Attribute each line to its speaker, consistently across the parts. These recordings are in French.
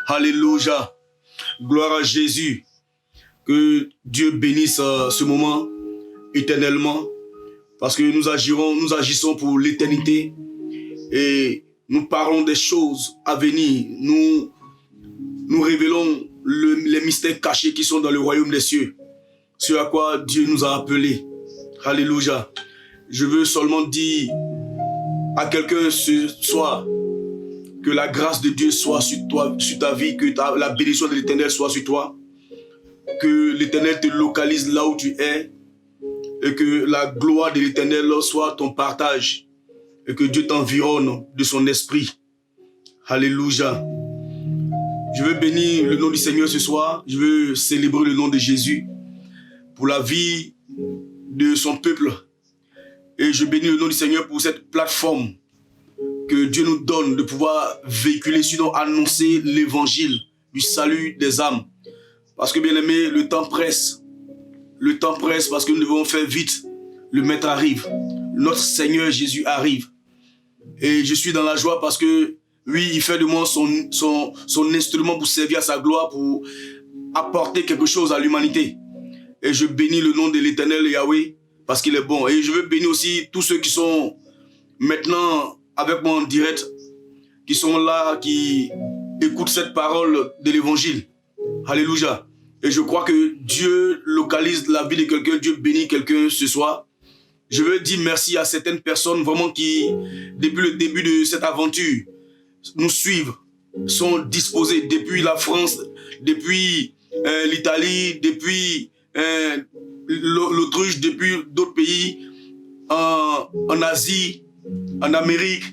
Speaker 1: Alléluia. Gloire à Jésus. Que Dieu bénisse ce moment éternellement. Parce que nous agissons pour l'éternité. Et nous parlons des choses à venir. Nous révélons les mystères cachés qui sont dans le royaume des cieux. Ce à quoi Dieu nous a appelés. Alléluia. Je veux seulement dire à quelqu'un ce soir que la grâce de Dieu soit sur toi, sur ta vie, que la bénédiction de l'Éternel soit sur toi, que l'Éternel te localise là où tu es et que la gloire de l'Éternel soit ton partage et que Dieu t'environne de son esprit. Alléluia. Je veux bénir le nom du Seigneur ce soir. Je veux célébrer le nom de Jésus pour la vie de son peuple. Et je bénis le nom du Seigneur pour cette plateforme que Dieu nous donne de pouvoir véhiculer, sinon annoncer l'évangile du salut des âmes. Parce que bien aimé, le temps presse. Le temps presse parce que nous devons faire vite. Le Maître arrive. Notre Seigneur Jésus arrive. Et je suis dans la joie parce que, oui, il fait de moi son instrument pour servir à sa gloire, pour apporter quelque chose à l'humanité. Et je bénis le nom de l'Éternel Yahweh parce qu'il est bon. Et je veux bénir aussi tous ceux qui sont maintenant avec moi en direct, qui sont là, qui écoutent cette parole de l'évangile. Alléluia. Et je crois que Dieu localise la vie de quelqu'un, Dieu bénit quelqu'un ce soir. Je veux dire merci à certaines personnes vraiment qui, depuis le début de cette aventure, nous suivent, sont disposées depuis la France, depuis l'Italie, depuis l'Autriche, depuis d'autres pays, en Asie, en Amérique,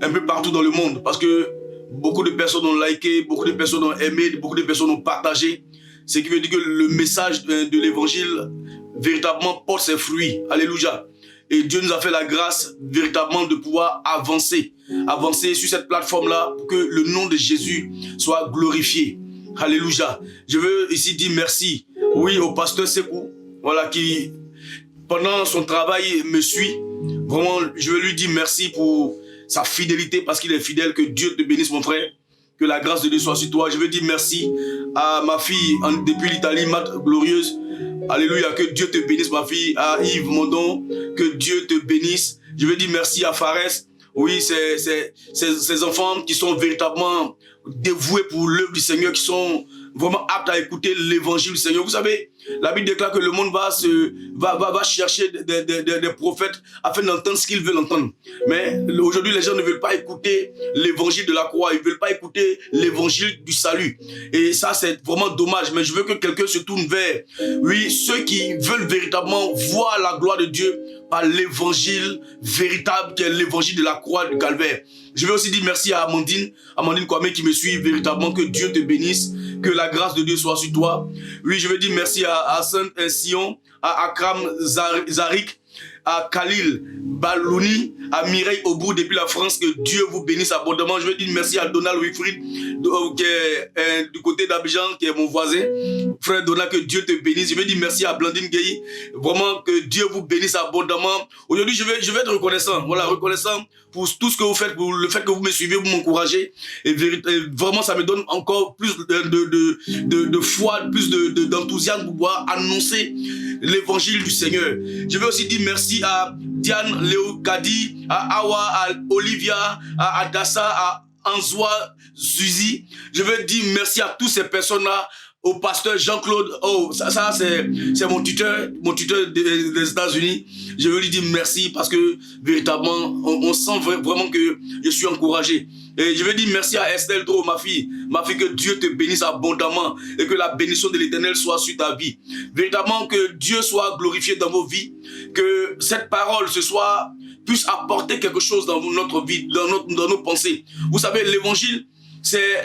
Speaker 1: un peu partout dans le monde. Parce que beaucoup de personnes ont liké, beaucoup de personnes ont aimé, beaucoup de personnes ont partagé. Ce qui veut dire que le message de l'évangile véritablement porte ses fruits. Alléluia. Et Dieu nous a fait la grâce véritablement de pouvoir avancer sur cette plateforme-là pour que le nom de Jésus soit glorifié. Alléluia. Je veux ici dire merci, oui, au pasteur Sekou, voilà, qui, pendant son travail, me suit. Vraiment, je veux lui dire merci pour sa fidélité, parce qu'il est fidèle. Que Dieu te bénisse, mon frère. Que la grâce de Dieu soit sur toi. Je veux dire merci à ma fille depuis l'Italie, Matt Glorieuse. Alléluia. Que Dieu te bénisse, ma fille. À Yves Mondon, que Dieu te bénisse. Je veux dire merci à Fares. Oui, ces enfants qui sont véritablement dévoués pour l'œuvre du Seigneur, qui sont vraiment aptes à écouter l'évangile du Seigneur. Vous savez, la Bible déclare que le monde va chercher des prophètes afin d'entendre ce qu'ils veulent entendre. Mais aujourd'hui, les gens ne veulent pas écouter l'évangile de la croix. Ils ne veulent pas écouter l'évangile du salut. Et ça, c'est vraiment dommage. Mais je veux que quelqu'un se tourne vers, oui, ceux qui veulent véritablement voir la gloire de Dieu par l'évangile véritable, qui est l'évangile de la croix du calvaire. Je veux aussi dire merci à Amandine Kwame qui me suit véritablement. Que Dieu te bénisse, que la grâce de Dieu soit sur toi. Oui, je veux dire merci à Hassan Sion, à Akram Zarik, à Khalil Balouni, à Mireille Obou depuis la France. Que Dieu vous bénisse abondamment. Je veux dire merci à Donald Wilfried qui est du côté d'Abidjan, qui est mon voisin. Frère Donald, que Dieu te bénisse. Je veux dire merci à Blandine Gueye. Vraiment, que Dieu vous bénisse abondamment. Aujourd'hui, je vais être reconnaissant. Voilà, reconnaissant pour tout ce que vous faites, pour le fait que vous me suivez, vous m'encouragez. Et vraiment, ça me donne encore plus de foi, plus d'enthousiasme pour pouvoir annoncer l'évangile du Seigneur. Je veux aussi dire merci à Diane Léo Kadi, à Awa, à Olivia, à Adassa, à Anzoua Suzy. Je veux dire merci à toutes ces personnes-là, au pasteur Jean-Claude. Oh, ça c'est mon tuteur des États-Unis. Je veux lui dire merci parce que véritablement, on sent vraiment que je suis encouragé. Et je veux dire merci à Estelle Dro, ma fille, que Dieu te bénisse abondamment et que la bénédiction de l'Éternel soit sur ta vie. Véritablement, que Dieu soit glorifié dans vos vies, que cette parole ce soir puisse apporter quelque chose dans notre vie, dans nos pensées. Vous savez, l'évangile,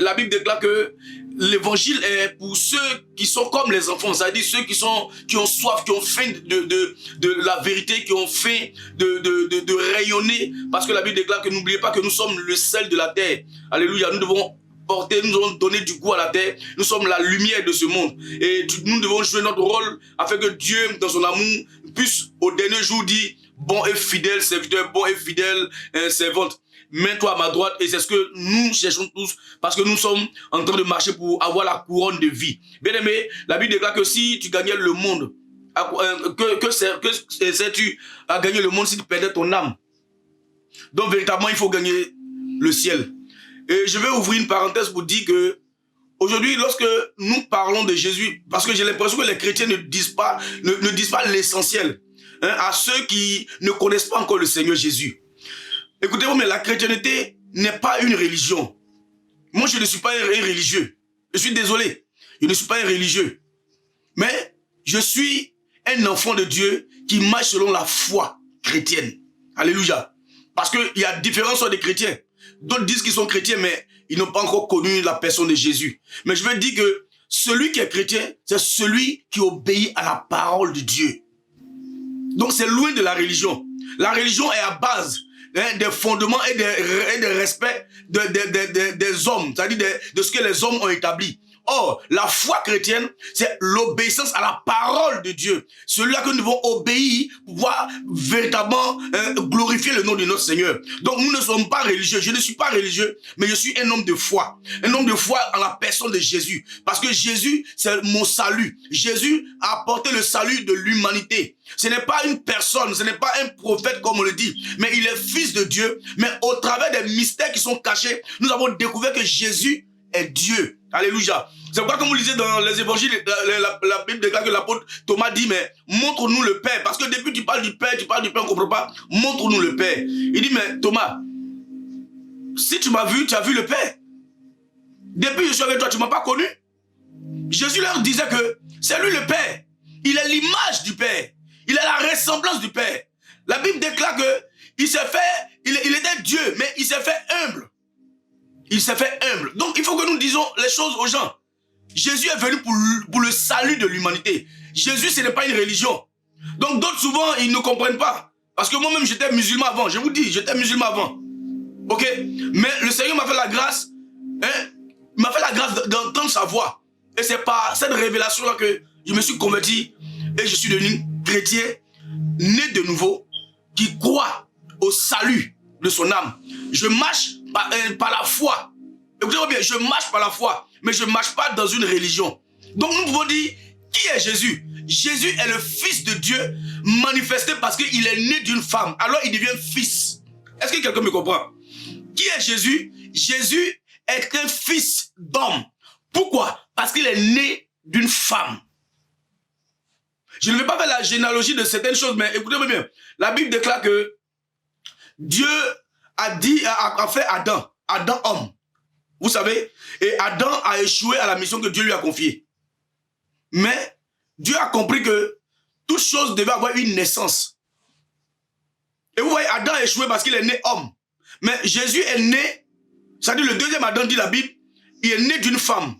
Speaker 1: la Bible déclare que l'évangile est pour ceux qui sont comme les enfants, c'est-à-dire ceux qui ont soif, qui ont faim de la vérité, qui ont faim de rayonner, parce que la Bible déclare que n'oubliez pas que nous sommes le sel de la terre. Alléluia, nous devons donner du goût à la terre. Nous sommes la lumière de ce monde. Et nous devons jouer notre rôle afin que Dieu, dans son amour, puisse au dernier jour dire bon et fidèle serviteur, bon et fidèle servante. mets-toi à ma droite. Et c'est ce que nous cherchons tous parce que nous sommes en train de marcher pour avoir la couronne de vie. Bien aimé, la Bible déclare que si tu gagnais le monde, que sais-tu à gagner le monde si tu perdais ton âme? Donc véritablement, il faut gagner le ciel. Et je vais ouvrir une parenthèse pour dire que aujourd'hui, lorsque nous parlons de Jésus, parce que j'ai l'impression que les chrétiens ne disent pas l'essentiel à ceux qui ne connaissent pas encore le Seigneur Jésus. Écoutez-moi, mais la chrétienté n'est pas une religion. Moi, je ne suis pas un religieux. Je suis désolé. Je ne suis pas un religieux. Mais je suis un enfant de Dieu qui marche selon la foi chrétienne. Alléluia. Parce qu'il y a différentes sortes de chrétiens. D'autres disent qu'ils sont chrétiens, mais ils n'ont pas encore connu la personne de Jésus. Mais je veux dire que celui qui est chrétien, c'est celui qui obéit à la parole de Dieu. Donc c'est loin de la religion. La religion est à base des fondements et des respects des hommes, c'est-à-dire de ce que les hommes ont établi. Or, la foi chrétienne, c'est l'obéissance à la parole de Dieu. Celui-là que nous devons obéir pour pouvoir véritablement glorifier le nom de notre Seigneur. Donc, nous ne sommes pas religieux. Je ne suis pas religieux, mais je suis un homme de foi. Un homme de foi en la personne de Jésus. Parce que Jésus, c'est mon salut. Jésus a apporté le salut de l'humanité. Ce n'est pas une personne, ce n'est pas un prophète comme on le dit, mais il est fils de Dieu. Mais au travers des mystères qui sont cachés, nous avons découvert que Jésus est Dieu. Alléluia. C'est pourquoi, comme vous lisez dans les évangiles, la Bible déclare que l'apôtre Thomas dit, mais montre-nous le Père. Parce que depuis tu parles du Père, on ne comprend pas. Montre-nous le Père. Il dit, mais Thomas, si tu m'as vu, tu as vu le Père. Depuis que je suis avec toi, tu ne m'as pas connu. Jésus leur disait que c'est lui le Père. Il est l'image du Père. Il est la ressemblance du Père. La Bible déclare que il s'est fait, il était Dieu, mais il s'est fait humble. Il s'est fait humble. Donc, il faut que nous disions les choses aux gens. Jésus est venu pour le salut de l'humanité. Jésus, ce n'est pas une religion. Donc, d'autres, souvent, ils ne comprennent pas. Parce que moi-même, j'étais musulman avant. Je vous dis, j'étais musulman avant. Ok? Mais le Seigneur m'a fait la grâce. Il m'a fait la grâce d'entendre sa voix. Et c'est par cette révélation-là que je me suis converti. Et je suis devenu chrétien, né de nouveau, qui croit au salut de son âme. Je marche par la foi. Écoutez-moi bien, je marche par la foi, mais je ne marche pas dans une religion. Donc nous pouvons dire, qui est Jésus? Jésus est le Fils de Dieu manifesté parce qu'il est né d'une femme. Alors il devient fils. Est-ce que quelqu'un me comprend? Qui est Jésus? Jésus est un fils d'homme. Pourquoi? Parce qu'il est né d'une femme. Je ne vais pas faire la généalogie de certaines choses, mais écoutez-moi bien. La Bible déclare que Dieu a fait Adam homme. Vous savez, et Adam a échoué à la mission que Dieu lui a confiée. Mais Dieu a compris que toute chose devait avoir une naissance. Et vous voyez, Adam a échoué parce qu'il est né homme. Mais Jésus est né, c'est-à-dire le deuxième Adam, dit la Bible, il est né d'une femme,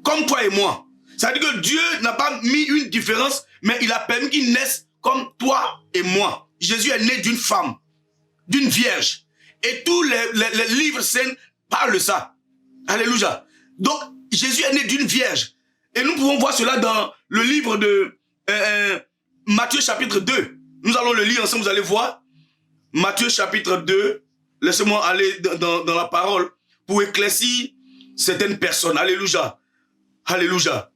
Speaker 1: comme toi et moi. C'est-à-dire que Dieu n'a pas mis une différence, mais il a permis qu'il naisse comme toi et moi. Jésus est né d'une femme, d'une vierge. Et tous les livres saints parlent de ça. Alléluia. Donc, Jésus est né d'une vierge. Et nous pouvons voir cela dans le livre de Matthieu chapitre 2. Nous allons le lire ensemble, vous allez voir. Matthieu chapitre 2. Laissez-moi aller dans la parole pour éclaircir certaines personnes. Alléluia. Alléluia.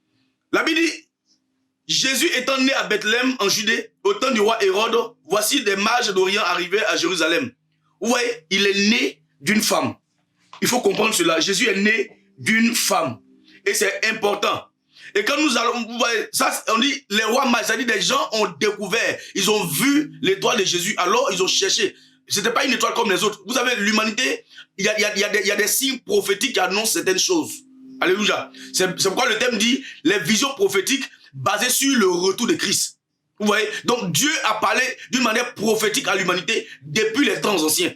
Speaker 1: La Bible dit, Jésus étant né à Bethléem en Judée, au temps du roi Hérode, voici des mages d'Orient arrivés à Jérusalem. Vous voyez, il est né d'une femme. Il faut comprendre cela. Jésus est né d'une femme. Et c'est important. Et quand nous allons, vous voyez, ça, on dit, les rois mages, c'est-à-dire des gens ont découvert, ils ont vu l'étoile de Jésus, alors ils ont cherché. C'était pas une étoile comme les autres. Vous savez, l'humanité, il y a des signes prophétiques qui annoncent certaines choses. Alléluia. C'est pourquoi le thème dit, les visions prophétiques basées sur le retour de Christ. Vous voyez? Donc Dieu a parlé d'une manière prophétique à l'humanité depuis les temps anciens.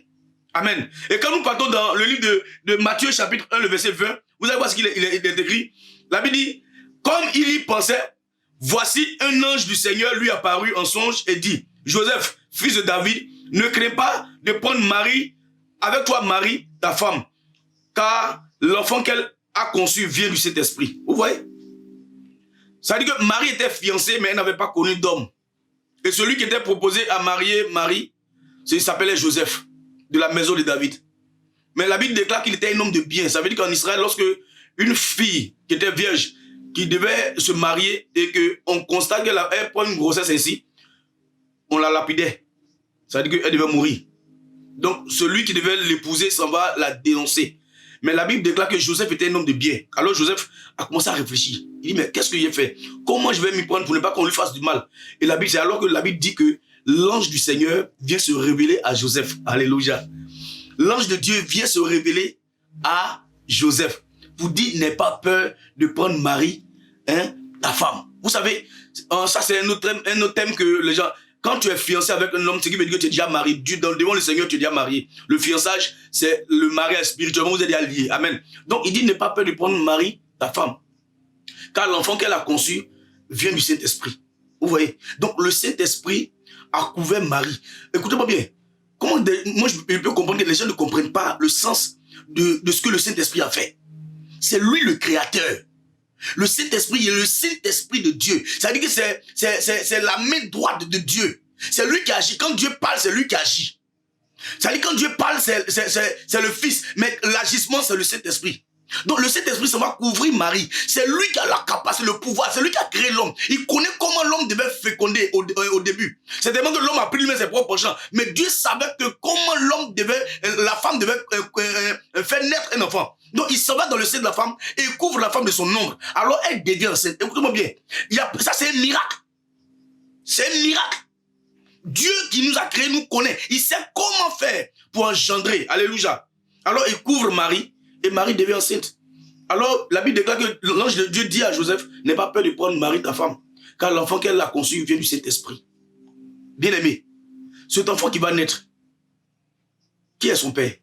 Speaker 1: Amen. Et quand nous partons dans le livre de Matthieu chapitre 1, le verset 20, vous allez voir ce qu'il est écrit. La Bible dit, comme il y pensait, voici un ange du Seigneur lui apparut en songe et dit, Joseph, fils de David, ne crains pas de prendre Marie, avec toi Marie, ta femme, car l'enfant qu'elle a conçu vient du Saint-Esprit. Vous voyez? Ça veut dire que Marie était fiancée, mais elle n'avait pas connu d'homme. Et celui qui était proposé à marier Marie, il s'appelait Joseph, de la maison de David. Mais la Bible déclare qu'il était un homme de bien. Ça veut dire qu'en Israël, lorsque une fille qui était vierge, qui devait se marier et qu'on constate qu'elle prend une grossesse ainsi, on la lapidait. Ça veut dire qu'elle devait mourir. Donc, celui qui devait l'épouser s'en va la dénoncer. Mais la Bible déclare que Joseph était un homme de bien. Alors Joseph a commencé à réfléchir. Il dit, mais qu'est-ce que j'ai fait? Comment je vais m'y prendre pour ne pas qu'on lui fasse du mal? Et la Bible, c'est alors que la Bible dit que l'ange du Seigneur vient se révéler à Joseph. Alléluia. L'ange de Dieu vient se révéler à Joseph pour dire, n'aie pas peur de prendre Marie, ta femme. Vous savez, ça c'est un autre thème que les gens... Quand tu es fiancé avec un homme, c'est qui veut dire que tu es déjà marié. Devant le Seigneur, tu es déjà marié. Le fiançage, c'est le mariage spirituellement, vous êtes déjà liés. Amen. Donc, il dit, n'aie pas peur de prendre Marie, ta femme. Car l'enfant qu'elle a conçu vient du Saint-Esprit. Vous voyez? Donc, le Saint-Esprit a couvert Marie. Écoutez-moi bien. Moi, je peux comprendre que les gens ne comprennent pas le sens de ce que le Saint-Esprit a fait. C'est lui le créateur. Le Saint-Esprit est le Saint-Esprit de Dieu. Ça veut dire que c'est la main droite de Dieu. C'est lui qui agit. Quand Dieu parle, c'est lui qui agit. Ça veut dire que quand Dieu parle, c'est le Fils. Mais l'agissement, c'est le Saint-Esprit. Donc le Saint-Esprit, ça va couvrir Marie. C'est lui qui a la capacité, le pouvoir. C'est lui qui a créé l'homme. Il connaît comment l'homme devait féconder au début. C'est tellement que l'homme a pris lui-même ses propres champs. Mais Dieu savait que comment la femme devait faire naître un enfant. Donc il s'en va dans le sein de la femme et il couvre la femme de son ombre. Alors elle devient enceinte. Écoutez-moi bien. Ça c'est un miracle. C'est un miracle. Dieu qui nous a créés nous connaît. Il sait comment faire pour engendrer. Alléluia. Alors il couvre Marie. Et Marie devient enceinte. Alors, la Bible déclare que l'ange de Dieu dit à Joseph, n'aie pas peur de prendre Marie, ta femme, car l'enfant qu'elle a conçu vient du Saint-Esprit. Bien-aimé, cet enfant qui va naître, qui est son père?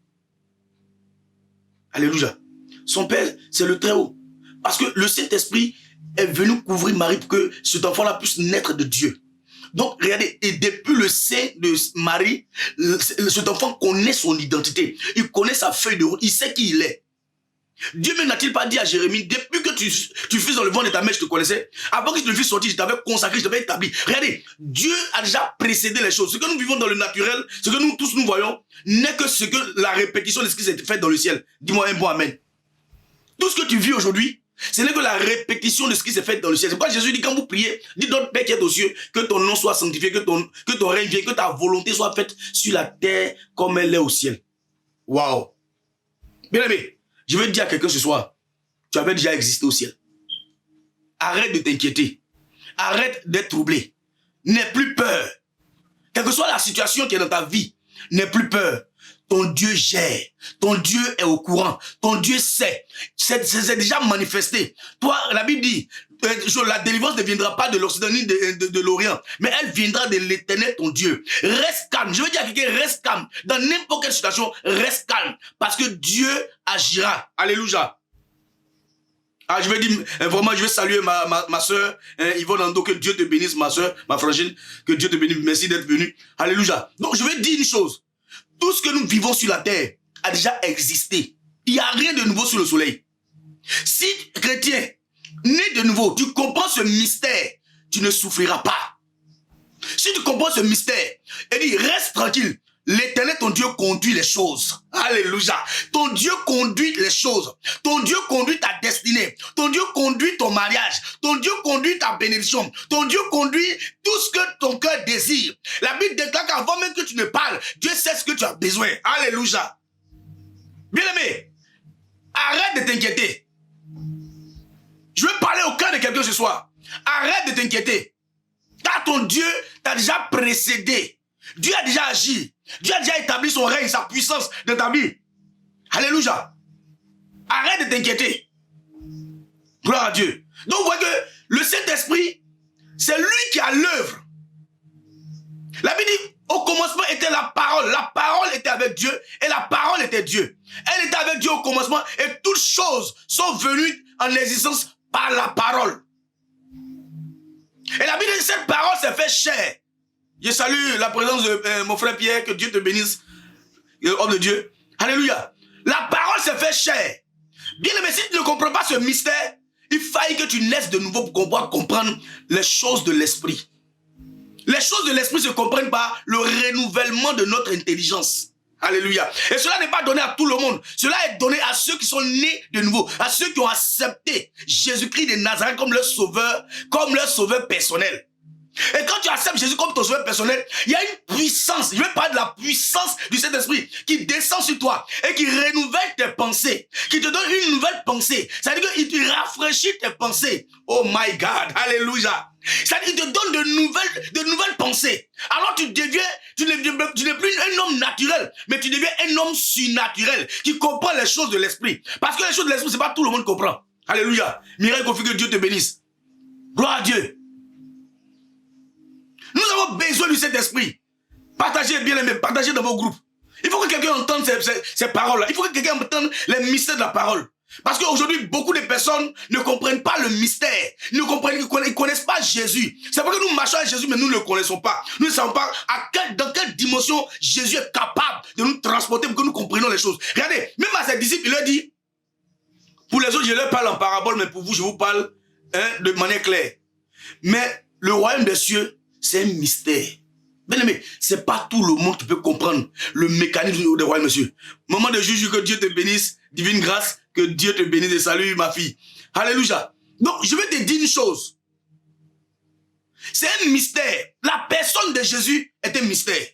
Speaker 1: Alléluia. Son père, c'est le Très-Haut. Parce que le Saint-Esprit est venu couvrir Marie pour que cet enfant-là puisse naître de Dieu. Donc, regardez, et depuis le sein de Marie, cet enfant connaît son identité. Il connaît sa feuille de route. Il sait qui il est. Dieu même n'a-t-il pas dit à Jérémie, depuis que tu fus dans le ventre de ta mère, je te connaissais. Avant que je te fisse sortir, je t'avais consacré, je t'avais établi. Regardez, Dieu a déjà précédé les choses. Ce que nous vivons dans le naturel, ce que nous tous nous voyons, n'est que ce que la répétition de ce qui s'est fait dans le ciel. Dis-moi un bon amen. Tout ce que tu vis aujourd'hui, ce n'est que la répétition de ce qui s'est fait dans le ciel. C'est pourquoi Jésus dit, quand vous priez, dites notre Père qui est aux cieux, que ton nom soit sanctifié, que ton règne vienne, que ta volonté soit faite sur la terre comme elle est au ciel. Waouh. Bien aimé, je veux dire à quelqu'un ce soir, tu avais déjà existé au ciel. Arrête de t'inquiéter. Arrête d'être troublé. N'aie plus peur. Quelle que soit la situation qui est dans ta vie, n'aie plus peur. Ton Dieu gère. Ton Dieu est au courant. Ton Dieu sait. C'est déjà manifesté. Toi, la Bible dit, la délivrance ne viendra pas de l'Occident ni de l'Orient, mais elle viendra de l'Éternel, ton Dieu. Reste calme. Je veux dire à quelqu'un, reste calme. Dans n'importe quelle situation, reste calme. Parce que Dieu agira. Alléluia. Ah, je veux dire, vraiment, je veux saluer ma soeur, Yvonne Ando, que Dieu te bénisse, ma soeur, ma frangine, que Dieu te bénisse. Merci d'être venu. Alléluia. Donc, je veux dire une chose. Tout ce que nous vivons sur la terre a déjà existé. Il n'y a rien de nouveau sous le soleil. Si, chrétien, né de nouveau, tu comprends ce mystère, tu ne souffriras pas. Si tu comprends ce mystère, et dis, reste tranquille. L'Éternel, ton Dieu, conduit les choses. Alléluia. Ton Dieu conduit les choses. Ton Dieu conduit ta destinée. Ton Dieu conduit ton mariage. Ton Dieu conduit ta bénédiction. Ton Dieu conduit tout ce que ton cœur désire. La Bible déclare qu'avant même que tu ne parles, Dieu sait ce que tu as besoin. Alléluia. Bien-aimé, arrête de t'inquiéter. Je veux parler au cœur de quelqu'un ce soir. Arrête de t'inquiéter. Car ton Dieu t'a déjà précédé. Dieu a déjà agi. Dieu a déjà établi son règne, sa puissance dans ta vie. Alléluia. Arrête de t'inquiéter. Gloire à Dieu. Donc vous voyez que le Saint-Esprit, c'est lui qui a l'œuvre. La Bible dit, au commencement était la parole. La parole était avec Dieu et la parole était Dieu. Elle était avec Dieu au commencement et toutes choses sont venues en existence par la parole. Et la Bible dit, cette parole s'est fait chair. Je salue la présence de mon frère Pierre, que Dieu te bénisse, homme de Dieu. Alléluia. La parole s'est fait chair. Bien aimé, si tu ne comprends pas ce mystère, il faille que tu naisses de nouveau pour qu'on puisse comprendre les choses de l'esprit. Les choses de l'esprit se comprennent par le renouvellement de notre intelligence. Alléluia. Et cela n'est pas donné à tout le monde. Cela est donné à ceux qui sont nés de nouveau, à ceux qui ont accepté Jésus-Christ de Nazareth comme leur sauveur personnel. Et quand tu acceptes Jésus comme ton sauveur personnel, il y a une puissance, je vais parler de la puissance du Saint-Esprit qui descend sur toi et qui renouvelle tes pensées, qui te donne une nouvelle pensée. C'est-à-dire qu'il te rafraîchit tes pensées. Oh my God, alléluia. C'est-à-dire qu'il te donne de nouvelles pensées. Alors tu n'es plus un homme naturel, mais tu deviens un homme surnaturel qui comprend les choses de l'esprit. Parce que les choses de l'esprit, c'est pas tout le monde qui comprend. Alléluia. Mireille confie que Dieu te bénisse. Gloire à Dieu. Nous avons besoin du Saint-Esprit. Partagez, bien aimé, partagez dans vos groupes. Il faut que quelqu'un entende ces paroles-là. Il faut que quelqu'un entende les mystères de la parole. Parce qu'aujourd'hui, beaucoup de personnes ne comprennent pas le mystère. Ils ne connaissent pas Jésus. C'est parce que nous marchons avec Jésus, mais nous ne le connaissons pas. Nous ne savons pas dans quelle dimension Jésus est capable de nous transporter pour que nous comprenions les choses. Regardez, même à ses disciples, il leur dit, pour les autres, je leur parle en parabole, mais pour vous, je vous parle de manière claire. Mais le royaume des cieux, c'est un mystère. Bien aimé, c'est pas tout le monde qui peut comprendre le mécanisme du royaume, monsieur. Maman de Juju, que Dieu te bénisse. Divine grâce, que Dieu te bénisse et salue ma fille. Alléluia. Donc, je vais te dire une chose. C'est un mystère. La personne de Jésus est un mystère.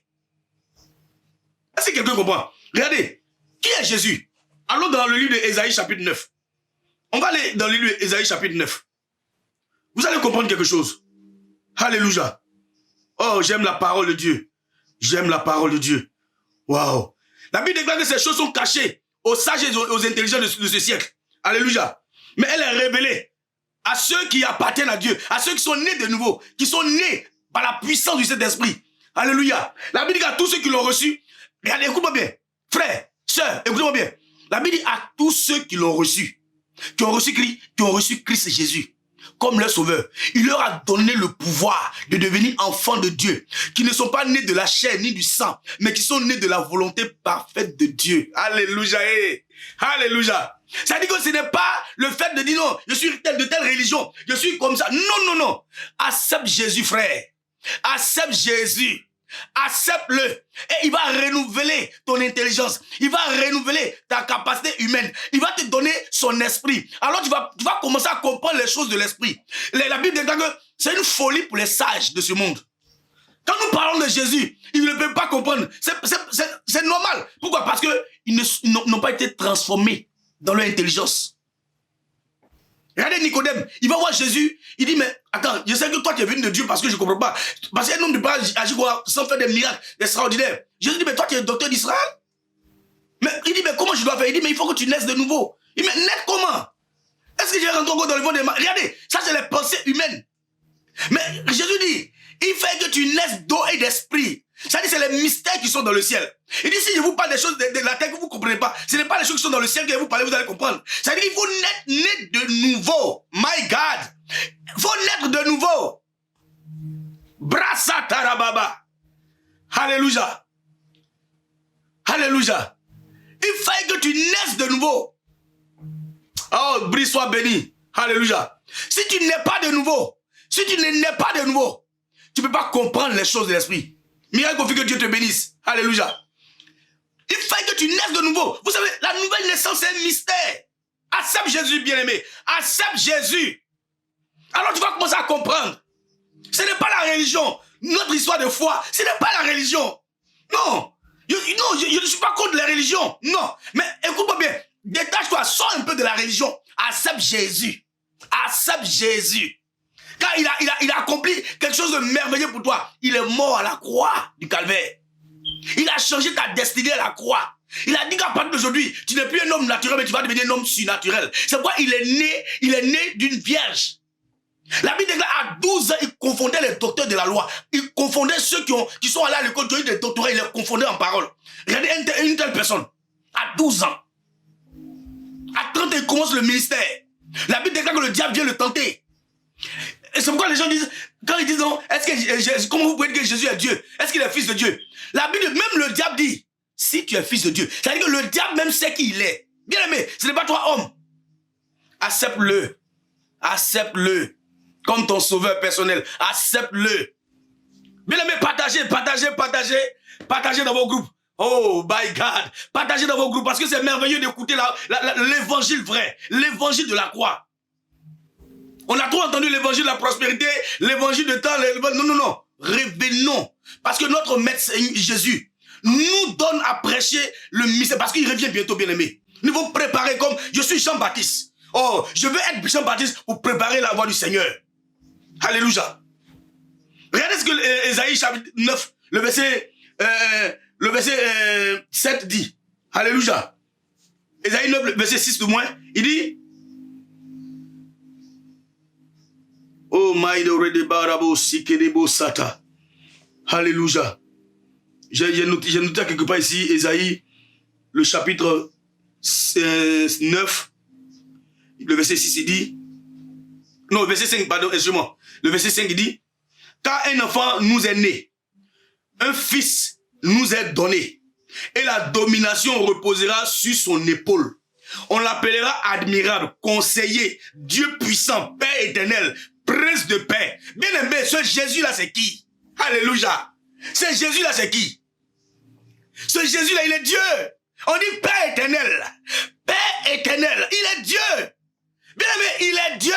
Speaker 1: Est-ce que quelqu'un comprend? Regardez, qui est Jésus? Allons dans le livre d'Ésaïe chapitre 9. On va aller dans le livre d'Ésaïe chapitre 9. Vous allez comprendre quelque chose. Alléluia. Oh, j'aime la parole de Dieu. J'aime la parole de Dieu. Waouh. La Bible déclare que ces choses sont cachées aux sages et aux intelligents de ce siècle. Alléluia. Mais elle est révélée à ceux qui appartiennent à Dieu, à ceux qui sont nés de nouveau, qui sont nés par la puissance du Saint-Esprit. Alléluia. La Bible dit à tous ceux qui l'ont reçu. Regardez, écoute-moi bien. Frère, sœur, écoutez-moi bien. La Bible dit à tous ceux qui l'ont reçu, qui ont reçu Christ Jésus comme leur sauveur. Il leur a donné le pouvoir de devenir enfants de Dieu, qui ne sont pas nés de la chair ni du sang, mais qui sont nés de la volonté parfaite de Dieu. Alléluia. Alléluia. Ça dit que ce n'est pas le fait de dire non, je suis de telle religion, je suis comme ça. Non, non, non. Accepte Jésus, frère. Accepte Jésus. Accepte-le et il va renouveler ton intelligence, il va renouveler ta capacité humaine, il va te donner son esprit. Alors tu vas commencer à comprendre les choses de l'esprit. La Bible dit que c'est une folie pour les sages de ce monde. Quand nous parlons de Jésus, ils ne peuvent pas comprendre. C'est normal. Pourquoi? Parce qu'ils n'ont pas été transformés dans leur intelligence. Regardez Nicodème, il va voir Jésus, il dit, mais attends, je sais que toi tu es venu de Dieu parce que je ne comprends pas. Parce qu'un homme ne peut pas agir sans faire des miracles extraordinaires. Jésus dit, mais toi tu es docteur d'Israël? Mais il dit, mais comment je dois faire? Il dit, mais il faut que tu naisses de nouveau. Il dit, mais naître comment? Est-ce que j'ai rentré encore dans le ventre des mains? Regardez, ça c'est les pensées humaines. Mais Jésus dit, il fait que tu naisses d'eau et d'esprit. Ça dit, c'est les mystères qui sont dans le ciel. Il dit, si je vous parle des choses de la terre que vous ne comprenez pas, ce n'est pas les choses qui sont dans le ciel que vous parlez, vous allez comprendre. Ça dit, il faut naître de nouveau. My God. Il faut naître de nouveau. Brassa tarababa. Alléluia. Alléluia. Il faut que tu naisses de nouveau. Oh, brise soit béni. Alléluia. Si tu n'es pas de nouveau, si tu ne nais pas de nouveau, tu ne peux pas comprendre les choses de l'esprit. Mireille confie que Dieu te bénisse. Alléluia. Il faut que tu naisses de nouveau. Vous savez, la nouvelle naissance, c'est un mystère. Accepte Jésus, bien-aimé. Accepte Jésus. Alors tu vas commencer à comprendre. Ce n'est pas la religion. Notre histoire de foi, ce n'est pas la religion. Non. Je ne suis pas contre la religion. Non. Mais écoute-moi bien. Détache-toi, sors un peu de la religion. Accepte Jésus. Accepte Jésus. Car il a accompli quelque chose de merveilleux pour toi. Il est mort à la croix du calvaire. Il a changé ta destinée à la croix. Il a dit qu'à partir d'aujourd'hui, tu n'es plus un homme naturel, mais tu vas devenir un homme surnaturel. C'est pourquoi il est né d'une vierge. La Bible déclare à 12 ans, il confondait les docteurs de la loi. Il confondait ceux qui sont allés à l'école, qui ont eu des doctorats, il les confondait en parole. Regardez une telle personne, à 12 ans. À 30 ans, il commence le ministère. La Bible déclare que le diable vient le tenter. Et c'est pourquoi les gens disent, quand ils disent non, comment vous pouvez dire que Jésus est Dieu? Est-ce qu'il est fils de Dieu? La Bible, même le diable dit, si tu es fils de Dieu, c'est-à-dire que le diable même sait qui il est. Bien aimé, ce n'est pas toi homme. Accepte-le. Accepte-le. Comme ton sauveur personnel. Accepte-le. Bien aimé, partagez dans vos groupes. Oh, my God. Partagez dans vos groupes parce que c'est merveilleux d'écouter l'évangile vrai, l'évangile de la croix. On a trop entendu l'évangile de la prospérité, l'évangile de temps. Non, non, non. Révélons. Parce que notre maître Jésus nous donne à prêcher le mystère. Parce qu'il revient bientôt, bien aimé. Nous devons préparer comme je suis Jean-Baptiste. Oh, je veux être Jean-Baptiste pour préparer la voie du Seigneur. Alléluia. Regardez ce que Ésaïe chapitre 9, le verset 7 dit. Alléluia. Ésaïe 9, le verset 6 du moins, il dit oh my de barabo sikedebo sata. Alléluia. J'ai noté quelque part ici, Ésaïe, le chapitre 9, le verset 6, il dit, non, le verset 5, pardon, excusez-moi. Le verset 5, il dit, car un enfant nous est né, un fils nous est donné, et la domination reposera sur son épaule. On l'appellera admirable, conseiller, Dieu puissant, Père éternel, prince de paix. Bien aimé, ce Jésus-là, c'est qui? Alléluia. Ce Jésus-là, c'est qui? Ce Jésus-là, il est Dieu. On dit Père éternel. Père éternel, il est Dieu. Bien aimé, il est Dieu.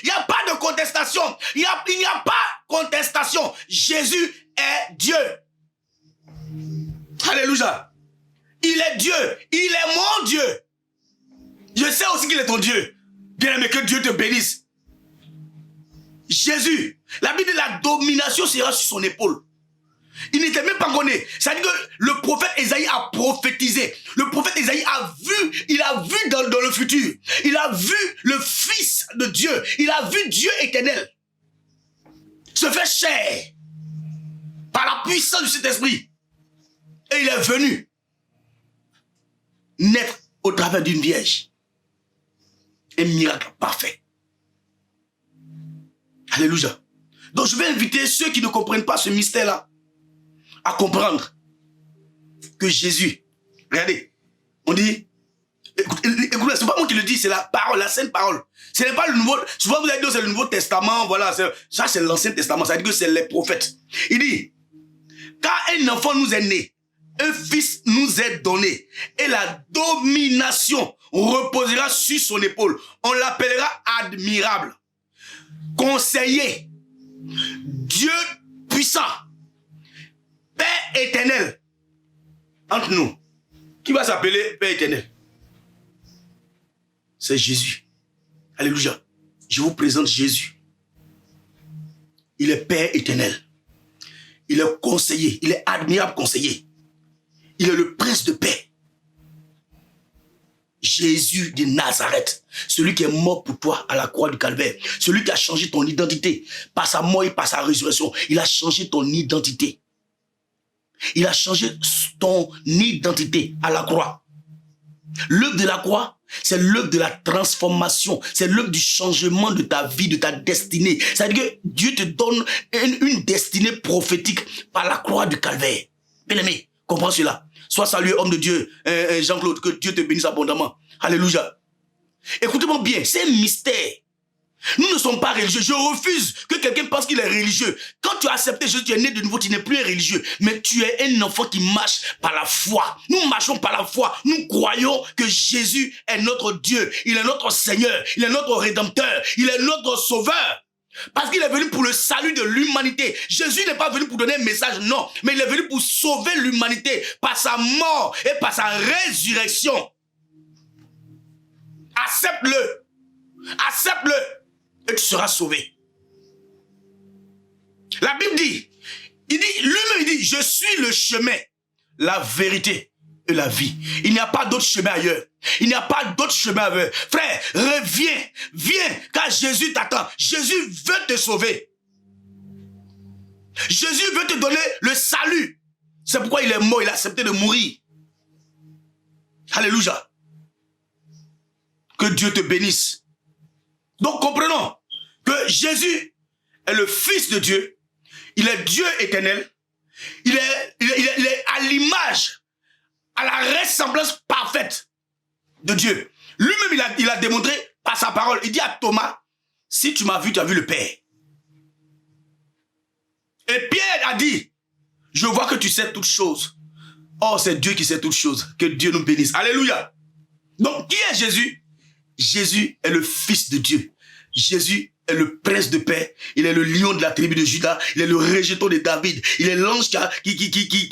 Speaker 1: Il n'y a pas de contestation. Il n'y a pas de contestation. Jésus est Dieu. Alléluia. Il est Dieu. Il est mon Dieu. Je sais aussi qu'il est ton Dieu. Bien aimé, que Dieu te bénisse. Jésus, la Bible dit la domination sera sur son épaule. Il n'était même pas connu. C'est-à-dire que le prophète Ésaïe a prophétisé. Le prophète Ésaïe a vu, il a vu dans le futur. Il a vu le Fils de Dieu. Il a vu Dieu éternel se faire chair par la puissance du Saint-Esprit. Et il est venu naître au travers d'une vierge. Un miracle parfait. Alléluia. Donc je vais inviter ceux qui ne comprennent pas ce mystère-là à comprendre que Jésus, regardez, on dit, écoutez, c'est pas moi qui le dis, c'est la parole, la sainte parole. Ce n'est pas le nouveau, souvent vous avez dit c'est le Nouveau Testament, voilà, ça c'est l'Ancien Testament, ça veut dire que c'est les prophètes. Il dit, car un enfant nous est né, un fils nous est donné, et la domination reposera sur son épaule. On l'appellera admirable, conseiller, Dieu puissant, Père éternel. Entre nous, qui va s'appeler Père éternel? C'est Jésus. Alléluia. Je vous présente Jésus. Il est Père éternel. Il est conseiller. Il est admirable conseiller. Il est le prince de paix. Jésus de Nazareth, celui qui est mort pour toi à la croix du Calvaire, celui qui a changé ton identité par sa mort et par sa résurrection. Il a changé ton identité. Il a changé ton identité à la croix. L'œuvre de la croix, c'est l'œuvre de la transformation, c'est l'œuvre du changement de ta vie, de ta destinée. C'est-à-dire que Dieu te donne une destinée prophétique par la croix du Calvaire. Bien aimé, comprends cela. Sois salué, homme de Dieu, Jean-Claude, que Dieu te bénisse abondamment. Alléluia. Écoutez-moi bien, c'est un mystère. Nous ne sommes pas religieux. Je refuse que quelqu'un pense qu'il est religieux. Quand tu as accepté Jésus, tu es né de nouveau, tu n'es plus un religieux. Mais tu es un enfant qui marche par la foi. Nous marchons par la foi. Nous croyons que Jésus est notre Dieu. Il est notre Seigneur. Il est notre Rédempteur. Il est notre Sauveur. Parce qu'il est venu pour le salut de l'humanité. Jésus n'est pas venu pour donner un message, non. Mais il est venu pour sauver l'humanité par sa mort et par sa résurrection. Accepte-le. Accepte-le. Et tu seras sauvé. La Bible dit, lui-même il dit, je suis le chemin, la vérité et la vie. Il n'y a pas d'autre chemin ailleurs. Il n'y a pas d'autre chemin ailleurs. Frère, reviens, viens, car Jésus t'attend. Jésus veut te sauver. Jésus veut te donner le salut. C'est pourquoi il est mort, il a accepté de mourir. Alléluia. Que Dieu te bénisse. Donc comprenons que Jésus est le Fils de Dieu. Il est Dieu éternel. Il est à l'image, à la ressemblance parfaite de Dieu. Lui-même, il a démontré par sa parole. Il dit à Thomas, si tu m'as vu, tu as vu le Père. Et Pierre a dit, je vois que tu sais toutes choses. Oh, c'est Dieu qui sait toutes choses. Que Dieu nous bénisse. Alléluia. Donc, qui est Jésus? Jésus est le Fils de Dieu. Jésus est le prince de paix. Il est le lion de la tribu de Juda. Il est le rejeton de David. Il est l'ange qui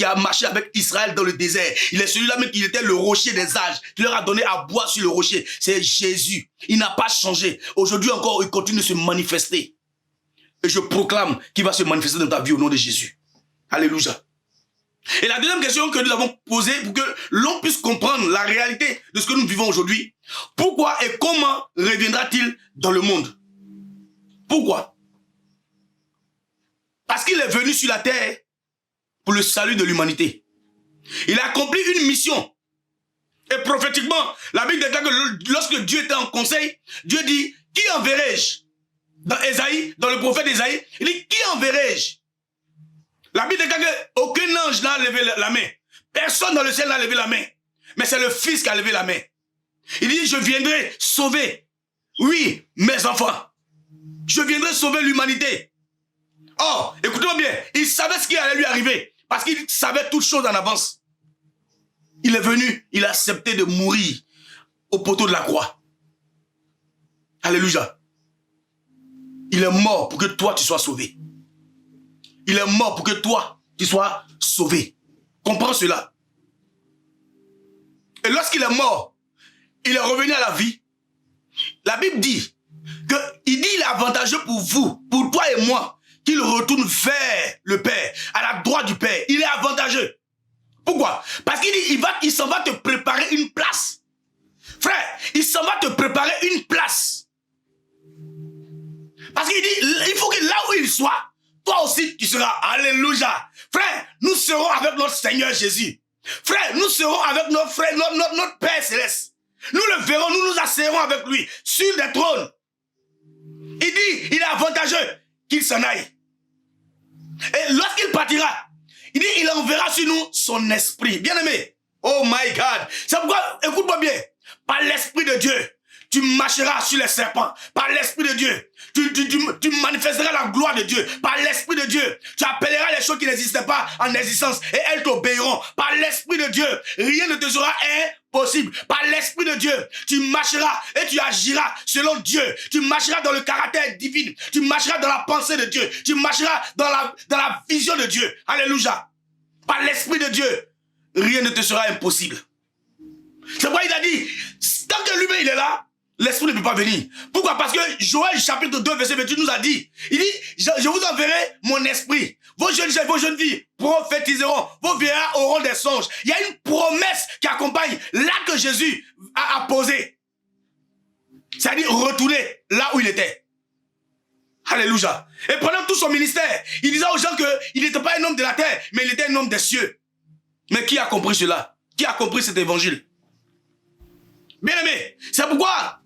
Speaker 1: a marché avec Israël dans le désert. Il est celui-là même qui était le rocher des âges, qui leur a donné à boire sur le rocher. C'est Jésus. Il n'a pas changé. Aujourd'hui encore, il continue de se manifester. Et je proclame qu'il va se manifester dans ta vie au nom de Jésus. Alléluia. Et la deuxième question que nous avons posée pour que l'on puisse comprendre la réalité de ce que nous vivons aujourd'hui. Pourquoi et comment reviendra-t-il dans le monde? Pourquoi? Parce qu'il est venu sur la terre pour le salut de l'humanité. Il a accompli une mission. Et prophétiquement, la Bible déclare que lorsque Dieu était en conseil, Dieu dit, qui enverrai-je? Dans Ésaïe, dans le prophète Ésaïe, il dit, qui enverrai-je? La Bible déclare qu'aucun ange n'a levé la main. Personne dans le ciel n'a levé la main. Mais c'est le Fils qui a levé la main. Il dit, je viendrai sauver, oui, mes enfants. Je viendrai sauver l'humanité. Oh, écoutez-moi bien, il savait ce qui allait lui arriver. Parce qu'il savait toutes choses en avance. Il est venu, il a accepté de mourir au poteau de la croix. Alléluia. Il est mort pour que toi, tu sois sauvé. Il est mort pour que toi, tu sois sauvé. Comprends cela. Et lorsqu'il est mort, il est revenu à la vie. La Bible dit qu'il dit il est avantageux pour vous, pour toi et moi, qu'il retourne vers le Père, à la droite du Père. Il est avantageux. Pourquoi? Parce qu'il dit il s'en va te préparer une place. Frère, il s'en va te préparer une place. Parce qu'il dit, il faut que là où il soit, toi aussi tu seras. Alléluia. Frère, nous serons avec notre Seigneur Jésus. Frère, nous serons avec notre frère, notre Père Céleste. Nous le verrons, nous nous asserrons avec lui sur des trônes. Il dit, il est avantageux qu'il s'en aille. Et lorsqu'il partira, il dit, il enverra sur nous son esprit. Bien aimé, oh my God. C'est pourquoi, écoute-moi bien, par l'esprit de Dieu, tu marcheras sur les serpents. Par l'esprit de Dieu, tu manifesteras la gloire de Dieu. Par l'esprit de Dieu, tu appelleras les choses qui n'existaient pas en existence et elles t'obéiront. Par l'esprit de Dieu, rien ne te sera impossible. Par l'esprit de Dieu, tu marcheras et tu agiras selon Dieu. Tu marcheras dans le caractère divin. Tu marcheras dans la pensée de Dieu. Tu marcheras dans la vision de Dieu. Alléluia. Par l'esprit de Dieu, rien ne te sera impossible. C'est pourquoi il a dit, tant que lui-même il est là, l'esprit ne peut pas venir. Pourquoi? Parce que Joël chapitre 2 verset 28 nous a dit, il dit, je vous enverrai mon esprit. Vos jeunes filles prophétiseront, vos vieillards auront des songes. Il y a une promesse qui accompagne l'acte que Jésus a posé. C'est-à-dire retourner là où il était. Alléluia. Et pendant tout son ministère, il disait aux gens qu'il n'était pas un homme de la terre, mais il était un homme des cieux. Mais qui a compris cela? Qui a compris cet évangile? Bien aimé, c'est pourquoi,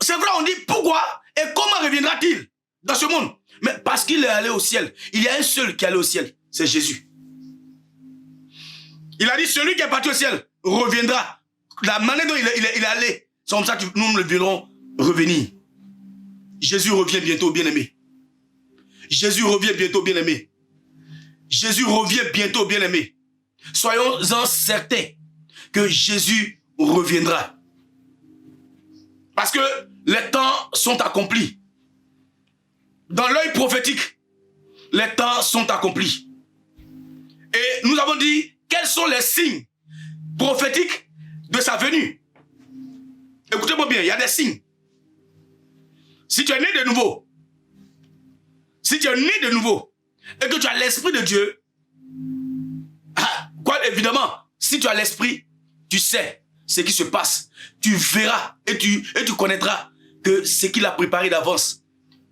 Speaker 1: c'est vrai, on dit pourquoi et comment reviendra-t-il dans ce monde? Mais parce qu'il est allé au ciel. Il y a un seul qui est allé au ciel, c'est Jésus. Il a dit, celui qui est parti au ciel reviendra. La manière dont il est allé, c'est comme ça que nous le verrons revenir. Jésus revient bientôt, bien-aimé. Jésus revient bientôt, bien-aimé. Jésus revient bientôt, bien-aimé. Soyons-en certains que Jésus reviendra. Parce que les temps sont accomplis. Dans l'œil prophétique, les temps sont accomplis. Et nous avons dit quels sont les signes prophétiques de sa venue. Écoutez-moi bien, il y a des signes. Si tu es né de nouveau, et que tu as l'esprit de Dieu, évidemment, si tu as l'esprit, tu sais ce qui se passe. Tu verras et tu connaîtras que ce qu'il a préparé d'avance,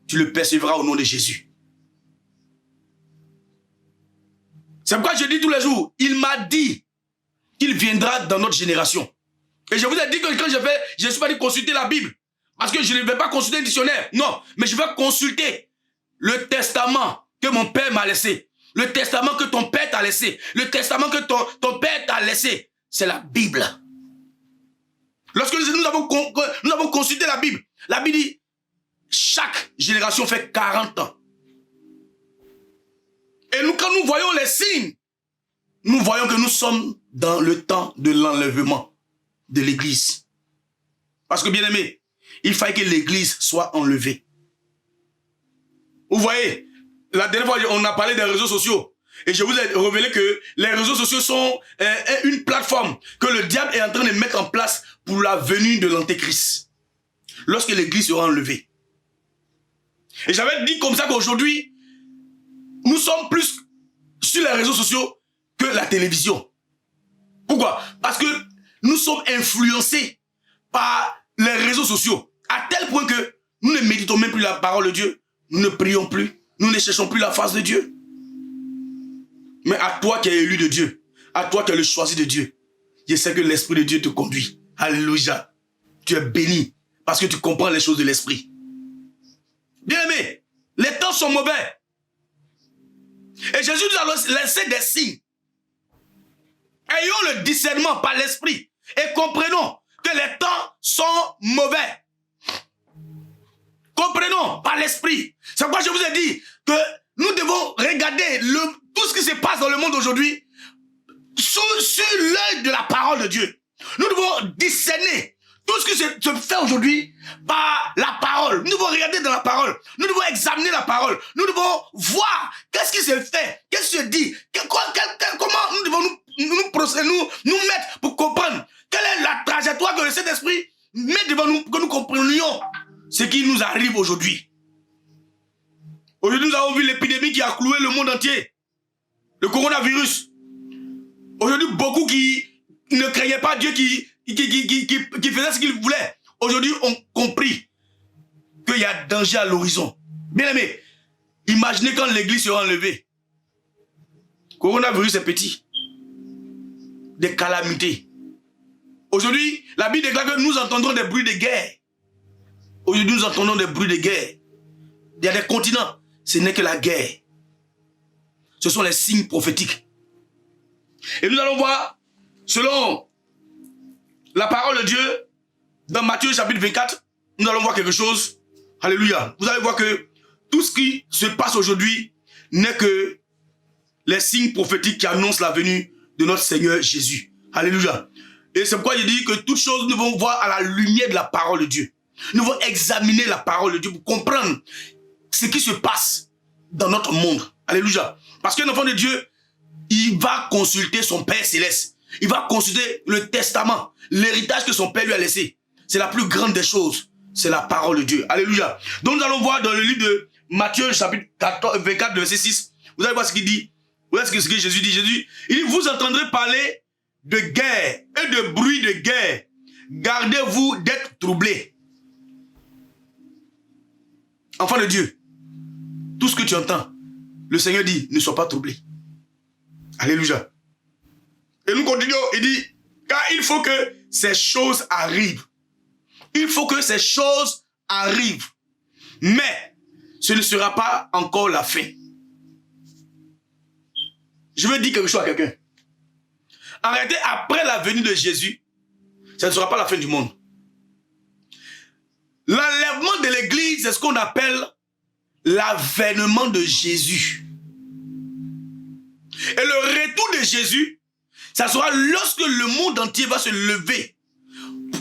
Speaker 1: tu le percevras au nom de Jésus. C'est pourquoi je dis tous les jours, il m'a dit qu'il viendra dans notre génération. Et je vous ai dit que quand je ne suis pas dit consulter la Bible, parce que je ne vais pas consulter un dictionnaire. Non, mais je vais consulter le testament que mon père m'a laissé. Le testament que ton père t'a laissé. Le testament que ton père t'a laissé. C'est la Bible. Lorsque nous avons consulté la Bible dit, chaque génération fait 40 ans. Et quand nous voyons les signes, nous voyons que nous sommes dans le temps de l'enlèvement de l'église. Parce que bien aimé, il fallait que l'église soit enlevée. Vous voyez, la dernière fois on a parlé des réseaux sociaux. Et je vous ai révélé que les réseaux sociaux sont une plateforme que le diable est en train de mettre en place pour la venue de l'antéchrist. Lorsque l'église sera enlevée. Et j'avais dit comme ça qu'aujourd'hui, nous sommes plus sur les réseaux sociaux que la télévision. Pourquoi? Parce que nous sommes influencés par les réseaux sociaux. À tel point que nous ne méditons même plus la parole de Dieu. Nous ne prions plus. Nous ne cherchons plus la face de Dieu. Mais à toi qui es élu de Dieu, à toi qui es le choisi de Dieu, je sais que l'Esprit de Dieu te conduit. Alléluia. Tu es béni parce que tu comprends les choses de l'Esprit. Bien aimé, les temps sont mauvais. Et Jésus nous a laissé des signes. Ayons le discernement par l'Esprit et comprenons que les temps sont mauvais. Comprenons par l'Esprit. C'est pourquoi je vous ai dit que nous devons regarder tout ce qui se passe dans le monde aujourd'hui sur l'œil de la parole de Dieu. Nous devons discerner tout ce qui se fait aujourd'hui par la parole. Nous devons regarder dans la parole. Nous devons examiner la parole. Nous devons voir qu'est-ce qui se fait, qu'est-ce qui se dit, comment nous devons nous procéder, nous mettre pour comprendre quelle est la trajectoire que le Saint-Esprit met devant nous, que nous comprenions ce qui nous arrive aujourd'hui. Aujourd'hui, nous avons vu l'épidémie qui a cloué le monde entier. Le coronavirus. Aujourd'hui, beaucoup qui ne croyaient pas Dieu, qui faisaient ce qu'ils voulaient, aujourd'hui ont compris qu'il y a danger à l'horizon. Bien aimé, imaginez quand l'église sera enlevée. Coronavirus est petit. Des calamités. Aujourd'hui, la Bible déclare que nous entendrons des bruits de guerre. Aujourd'hui, nous entendons des bruits de guerre. Il y a des continents. Ce n'est que la guerre. Ce sont les signes prophétiques. Et nous allons voir, selon la parole de Dieu, dans Matthieu chapitre 24, nous allons voir quelque chose. Alléluia. Vous allez voir que tout ce qui se passe aujourd'hui n'est que les signes prophétiques qui annoncent la venue de notre Seigneur Jésus. Alléluia. Et c'est pourquoi il dit que toutes choses nous devons voir à la lumière de la parole de Dieu. Nous devons examiner la parole de Dieu pour comprendre ce qui se passe dans notre monde. Alléluia. Parce qu'un enfant de Dieu, il va consulter son Père Céleste. Il va consulter le testament, l'héritage que son Père lui a laissé. C'est la plus grande des choses. C'est la parole de Dieu. Alléluia. Donc nous allons voir dans le livre de Matthieu, chapitre 24, verset 6. Vous allez voir ce qu'il dit. Vous voyez ce que Jésus dit. Jésus, il dit, vous entendrez parler de guerre et de bruit de guerre. Gardez-vous d'être troublés. Enfant de Dieu, tout ce que tu entends, le Seigneur dit, ne sois pas troublé. Alléluia. Et nous continuons, il dit, car il faut que ces choses arrivent. Il faut que ces choses arrivent. Mais ce ne sera pas encore la fin. Je veux dire quelque chose à quelqu'un. Arrêtez, après la venue de Jésus, ça ne sera pas la fin du monde. L'enlèvement de l'église, c'est ce qu'on appelle l'avènement de Jésus. Et le retour de Jésus, ça sera lorsque le monde entier va se lever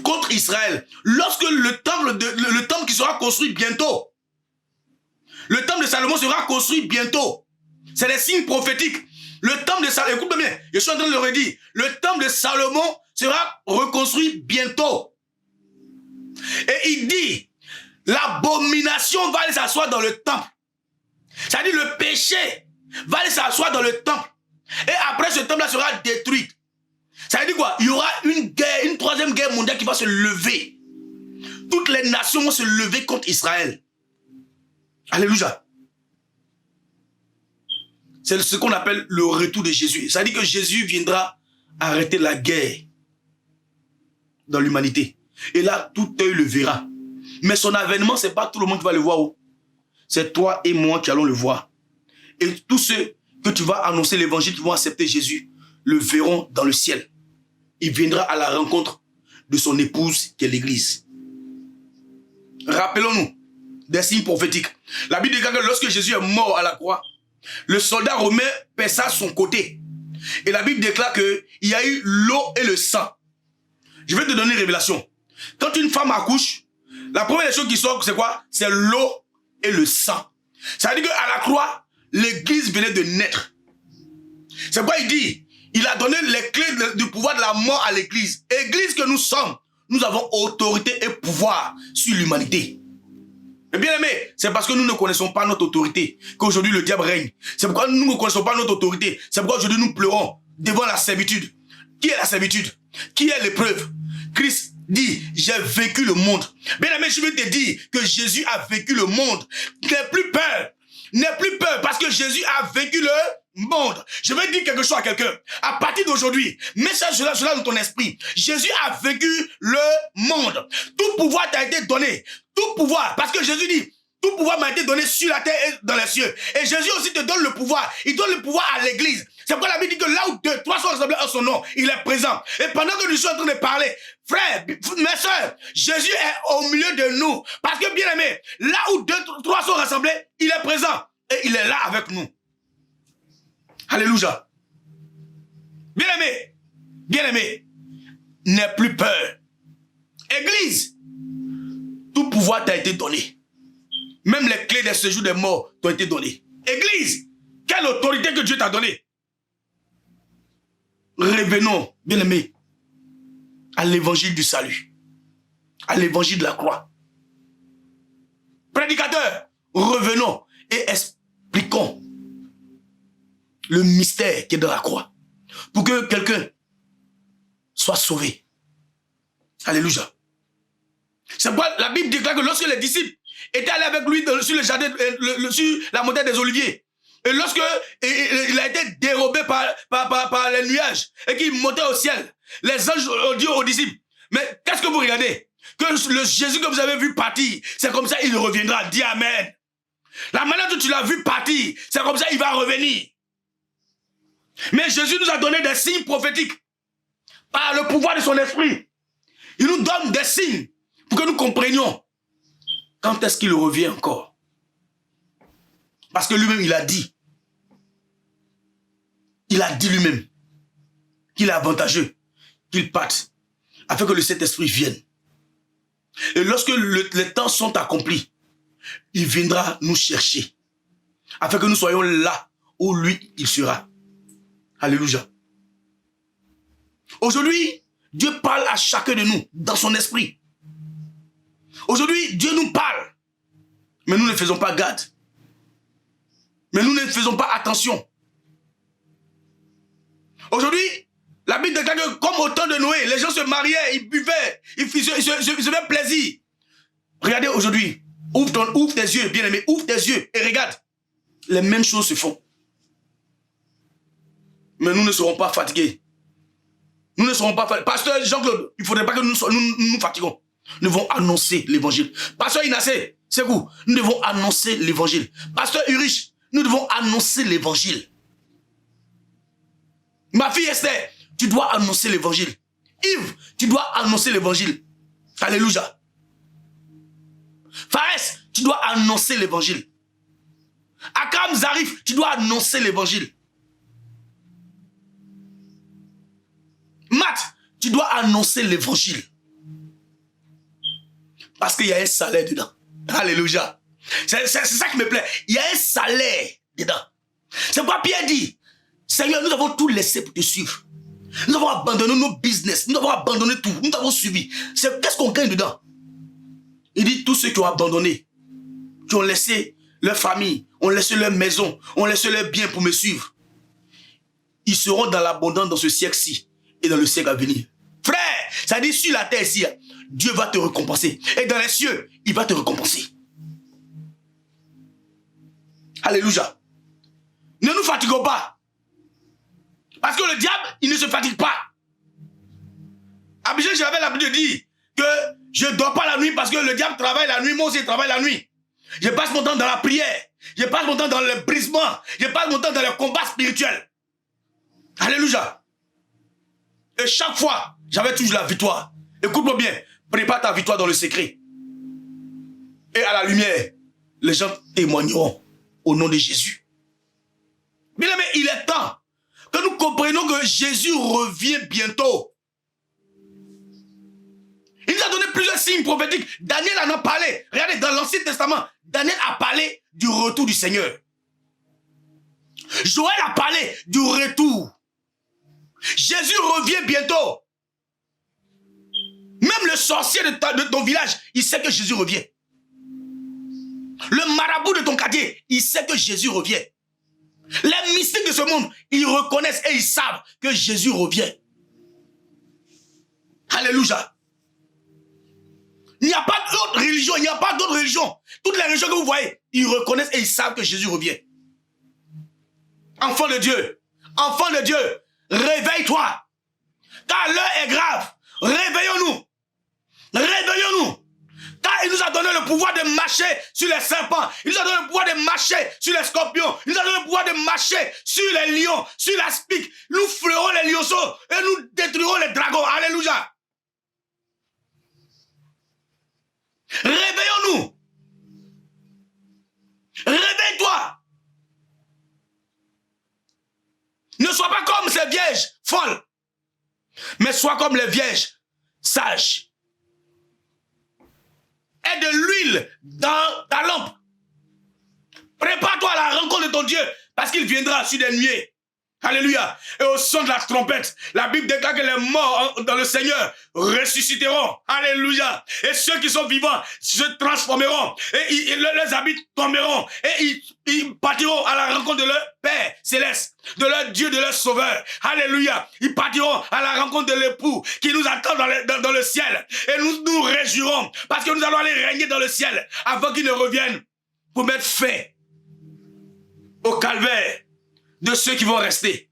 Speaker 1: contre Israël. Lorsque le temple qui sera construit bientôt. Le temple de Salomon sera construit bientôt. C'est des signes prophétiques. Le temple de Salomon, écoute bien, je suis en train de le redire. Le temple de Salomon sera reconstruit bientôt. Et il dit, l'abomination va aller s'asseoir dans le temple. C'est-à-dire le péché va aller s'asseoir dans le temple. Et après ce temple-là sera détruit. Ça veut dire quoi? Il y aura une guerre, une troisième guerre mondiale qui va se lever. Toutes les nations vont se lever contre Israël. Alléluia. C'est ce qu'on appelle le retour de Jésus. Ça veut dire que Jésus viendra arrêter la guerre dans l'humanité. Et là, tout œil le verra. Mais son avènement, ce n'est pas tout le monde qui va le voir. C'est toi et moi qui allons le voir. Et tous ceux que tu vas annoncer l'évangile, qui vont accepter Jésus, le verront dans le ciel. Il viendra à la rencontre de son épouse qui est l'église. Rappelons-nous des signes prophétiques. La Bible dit que lorsque Jésus est mort à la croix, le soldat romain pesa son côté Et la Bible déclare qu'il y a eu l'eau et le sang. Je vais te donner une révélation. Quand une femme accouche, la première des choses qui sort, c'est quoi? C'est l'eau et le sang. Ça veut dire qu'à la croix, l'église venait de naître. C'est pourquoi il dit, il a donné les clés du pouvoir de la mort à l'église. Église que nous sommes, nous avons autorité et pouvoir sur l'humanité. Mais bien aimé, c'est parce que nous ne connaissons pas notre autorité qu'aujourd'hui le diable règne. C'est pourquoi nous ne connaissons pas notre autorité. C'est pourquoi aujourd'hui nous pleurons devant la servitude. Qui est la servitude? Qui est l'épreuve? Christ dit, j'ai vécu le monde. Bien aimé, je veux te dire que Jésus a vécu le monde. N'aie plus peur. N'aie plus peur parce que Jésus a vécu le monde. Je vais dire quelque chose à quelqu'un. À partir d'aujourd'hui, mets cela dans ton esprit. Jésus a vécu le monde. Tout pouvoir t'a été donné. Tout pouvoir. Parce que Jésus dit, tout pouvoir m'a été donné sur la terre et dans les cieux. Et Jésus aussi te donne le pouvoir. Il donne le pouvoir à l'église. C'est pourquoi la Bible dit que là où 2, 3 sont rassemblés en son nom, il est présent. Et pendant que nous sommes en train de parler, frères, mes soeurs, Jésus est au milieu de nous. Parce que bien aimé, là où 2, 3 sont rassemblés, il est présent. Et il est là avec nous. Alléluia. Bien aimé, n'aie plus peur. Église, tout pouvoir t'a été donné. Même les clés des séjours des morts t'ont été données. Église, quelle autorité que Dieu t'a donnée? Revenons, bien aimé, à l'évangile du salut, à l'évangile de la croix. Prédicateurs, revenons et expliquons le mystère qui est dans la croix, pour que quelqu'un soit sauvé. Alléluia. C'est pourquoi la Bible déclare que lorsque les disciples étaient allés avec lui sur le jardin, sur la montagne des Oliviers, et lorsque il a été dérobé par les nuages, et qu'il montait au ciel, les anges ont dit aux disciples, mais qu'est-ce que vous regardez? Que le Jésus que vous avez vu partir, c'est comme ça il reviendra. Dis Amen. La manière dont tu l'as vu partir, c'est comme ça il va revenir. Mais Jésus nous a donné des signes prophétiques par le pouvoir de son esprit. Il nous donne des signes pour que nous comprenions quand est-ce qu'il revient encore. Parce que lui-même, il a dit lui-même qu'il est avantageux qu'il parte afin que le Saint-Esprit vienne. Et lorsque les temps sont accomplis, il viendra nous chercher afin que nous soyons là où lui, il sera. Alléluia. Aujourd'hui, Dieu parle à chacun de nous dans son esprit. Aujourd'hui, Dieu nous parle, mais nous ne faisons pas garde. Mais nous ne faisons pas attention. Aujourd'hui, la Bible déclare que comme au temps de Noé, les gens se mariaient, ils buvaient, ils se faisaient plaisir. Regardez aujourd'hui, ouvre tes yeux, bien-aimé, ouvre tes yeux et regarde. Les mêmes choses se font. Mais nous ne serons pas fatigués. Nous ne serons pas fatigués. Pasteur Jean-Claude, il ne faudrait pas que nous nous fatiguons. Nous devons annoncer l'évangile. Pasteur Inassé, c'est vous. Nous devons annoncer l'évangile. Pasteur Urich, nous devons annoncer l'évangile. Ma fille Esther, tu dois annoncer l'évangile. Yves, tu dois annoncer l'évangile. Alléluia. Fares, tu dois annoncer l'évangile. Akram Zarif, tu dois annoncer l'évangile. Matt, tu dois annoncer l'évangile. Parce qu'il y a un salaire dedans. Alléluia. C'est ça qui me plaît. Il y a un salaire dedans. C'est pourquoi Pierre dit, Seigneur, nous avons tout laissé pour te suivre. Nous avons abandonné nos business. Nous avons abandonné tout. Nous avons suivi. Qu'est-ce qu'on gagne dedans? Il dit, tous ceux qui ont abandonné, qui ont laissé leur famille, ont laissé leur maison, ont laissé leur bien pour me suivre, ils seront dans l'abondance dans ce siècle-ci et dans le siècle à venir. Frère, ça dit sur la terre ici, Dieu va te récompenser. Et dans les cieux, il va te récompenser. Alléluia. Ne nous fatiguons pas. Parce que le diable, il ne se fatigue pas. Abidjan, j'avais l'habitude de dire que je ne dors pas la nuit parce que le diable travaille la nuit, moi aussi je travaille la nuit. Je passe mon temps dans la prière. Je passe mon temps dans le brisement. Je passe mon temps dans le combat spirituel. Alléluia. Et chaque fois, j'avais toujours la victoire. Écoute-moi bien. Prépare ta victoire dans le secret. Et à la lumière, les gens témoigneront au nom de Jésus. Bien aimé, il est temps que nous comprenions que Jésus revient bientôt. Il nous a donné plusieurs signes prophétiques. Daniel en a parlé. Regardez, dans l'Ancien Testament, Daniel a parlé du retour du Seigneur. Joël a parlé du retour. Jésus revient bientôt. Même le sorcier de ton village, il sait que Jésus revient. Le marabout de ton quartier, il sait que Jésus revient. Les mystiques de ce monde, ils reconnaissent et ils savent que Jésus revient. Alléluia. Il n'y a pas d'autre religion, il n'y a pas d'autre religion. Toutes les religions que vous voyez, ils reconnaissent et ils savent que Jésus revient. Enfant de Dieu, réveille-toi. Car l'heure est grave. Réveillons-nous. Réveillons-nous. Car il nous a donné le pouvoir de marcher sur les serpents. Il nous a donné le pouvoir de marcher sur les scorpions. Il nous a donné le pouvoir de marcher sur les lions, sur la spique. Nous fleurons les lionceaux et nous détruirons les dragons. Alléluia. Réveillons-nous. Réveille-toi. Ne sois pas comme ces vierges folles, mais sois comme les vierges sages. Aie de l'huile dans ta lampe. Prépare-toi à la rencontre de ton Dieu, parce qu'il viendra sur des nuées. Alléluia. Et au son de la trompette, la Bible déclare que les morts dans le Seigneur ressusciteront. Alléluia. Et ceux qui sont vivants se transformeront. Et leurs habits tomberont. Et ils partiront à la rencontre de leur Père céleste, de leur Dieu, de leur Sauveur. Alléluia. Ils partiront à la rencontre de l'époux qui nous attend dans le ciel. Et nous nous réjouirons parce que nous allons aller régner dans le ciel avant qu'ils ne reviennent pour mettre fin au calvaire de ceux qui vont rester.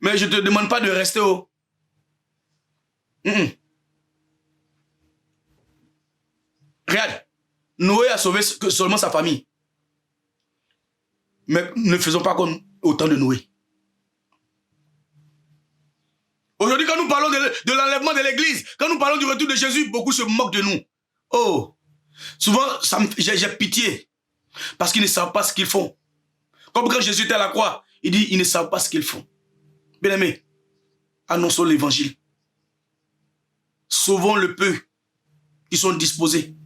Speaker 1: Mais je ne te demande pas de rester au... Regarde, Noé a sauvé seulement sa famille. Mais ne faisons pas comme au temps de Noé. Aujourd'hui, quand nous parlons de l'enlèvement de l'église, quand nous parlons du retour de Jésus, beaucoup se moquent de nous. Oh, souvent, j'ai pitié parce qu'ils ne savent pas ce qu'ils font. Comme quand Jésus était à la croix, il dit, ils ne savent pas ce qu'ils font. Bien-aimés, annonçons l'évangile. Sauvons le peu qui sont disposés.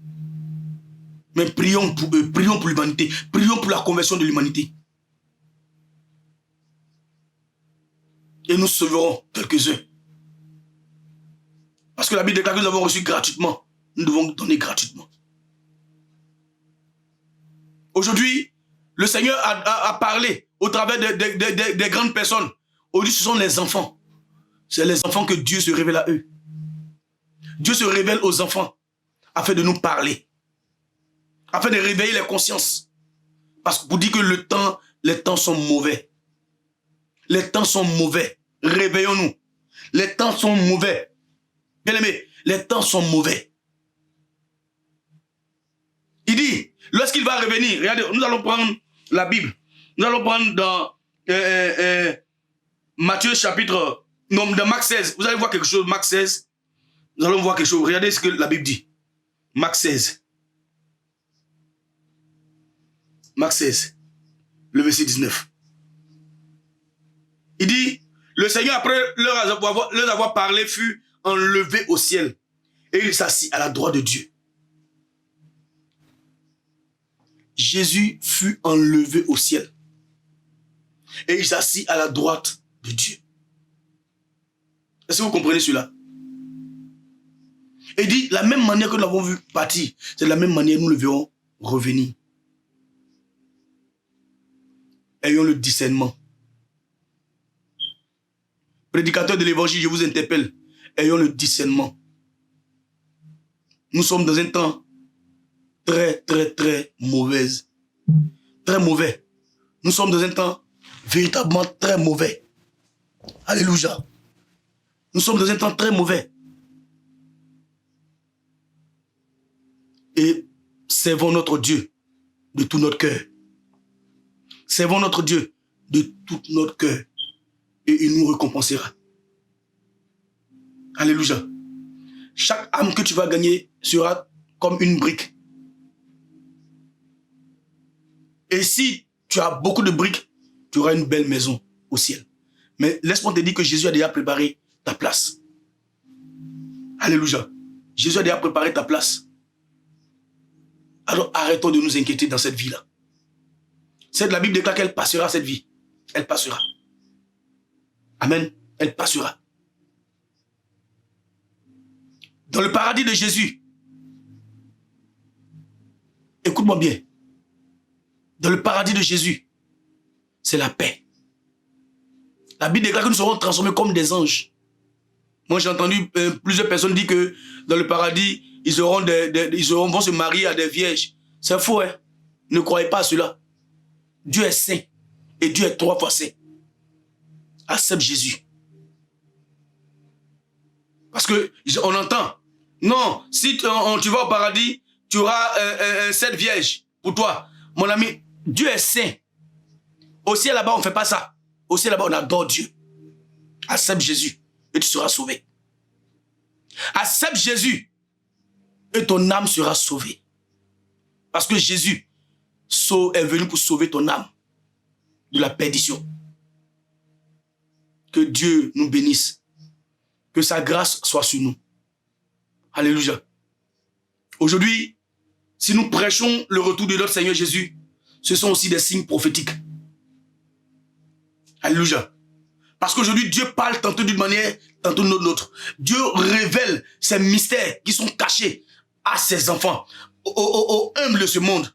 Speaker 1: Mais prions pour eux, prions pour l'humanité, prions pour la conversion de l'humanité. Et nous sauverons quelques-uns. Parce que la Bible déclare que nous avons reçu gratuitement. Nous devons donner gratuitement. Aujourd'hui, le Seigneur a parlé au travers des grandes personnes. Aujourd'hui, ce sont les enfants. C'est les enfants que Dieu se révèle à eux. Dieu se révèle aux enfants afin de nous parler. Afin de réveiller les consciences. Parce que pour dire que les temps sont mauvais. Les temps sont mauvais. Réveillons-nous. Les temps sont mauvais. Bien-aimés, les temps sont mauvais. Il dit, lorsqu'il va revenir, regardez, nous allons prendre la Bible. Nous allons prendre dans Matthieu chapitre, non, dans Marc 16. Vous allez voir quelque chose, Marc 16. Nous allons voir quelque chose. Regardez ce que la Bible dit. Marc 16. Marc 16, le verset 19. Il dit, le Seigneur, après leur avoir parlé, fut enlevé au ciel. Et il s'assit à la droite de Dieu. Jésus fut enlevé au ciel. Et il s'assit à la droite de Dieu. Est-ce que vous comprenez cela? Et il dit, la même manière que nous l'avons vu partir, c'est de la même manière que nous le verrons revenir. Ayons le discernement. Prédicateur de l'évangile, je vous interpelle. Ayons le discernement. Nous sommes dans un temps très, très, très mauvais. Très mauvais. Nous sommes dans un temps véritablement très mauvais. Alléluia. Nous sommes dans un temps très mauvais. Et servons notre Dieu de tout notre cœur. Servons notre Dieu de tout notre cœur. Et il nous récompensera. Alléluia. Chaque âme que tu vas gagner sera comme une brique. Et si tu as beaucoup de briques, tu auras une belle maison au ciel. Mais laisse-moi te dire que Jésus a déjà préparé ta place. Alléluia. Jésus a déjà préparé ta place. Alors arrêtons de nous inquiéter dans cette vie-là. La Bible déclare qu'elle passera cette vie. Elle passera. Amen. Elle passera. Dans le paradis de Jésus, écoute-moi bien. Dans le paradis de Jésus, c'est la paix. La Bible déclare que nous serons transformés comme des anges. Moi, j'ai entendu plusieurs personnes dire que dans le paradis, ils vont se marier à des vierges. C'est faux, hein? Ne croyez pas à cela. Dieu est saint. Et Dieu est 3 fois saint. Accepte Jésus. Parce que on entend. Non, si tu vas au paradis, tu auras 7 vierges pour toi. Mon ami, Dieu est saint. Au ciel là-bas, on ne fait pas ça. Au ciel là-bas, on adore Dieu. Accepte Jésus et tu seras sauvé. Accepte Jésus et ton âme sera sauvée. Parce que Jésus est venu pour sauver ton âme de la perdition. Que Dieu nous bénisse. Que sa grâce soit sur nous. Alléluia. Aujourd'hui, si nous prêchons le retour de notre Seigneur Jésus, ce sont aussi des signes prophétiques. Alléluia. Parce qu'aujourd'hui, Dieu parle tantôt d'une manière, tantôt d'une autre. Dieu révèle ces mystères qui sont cachés à ses enfants, aux humbles de ce monde.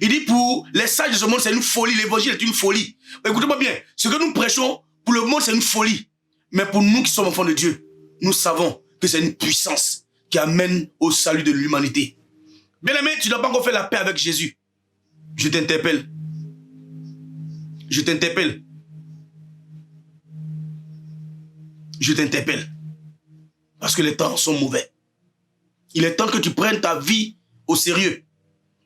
Speaker 1: Il dit pour les sages de ce monde, c'est une folie. L'évangile est une folie. Écoutez-moi bien. Ce que nous prêchons pour le monde, c'est une folie. Mais pour nous qui sommes enfants de Dieu, nous savons que c'est une puissance qui amène au salut de l'humanité. Bien-aimé, tu n'as pas encore fait la paix avec Jésus. Je t'interpelle. Je t'interpelle. Je t'interpelle. Parce que les temps sont mauvais. Il est temps que tu prennes ta vie au sérieux.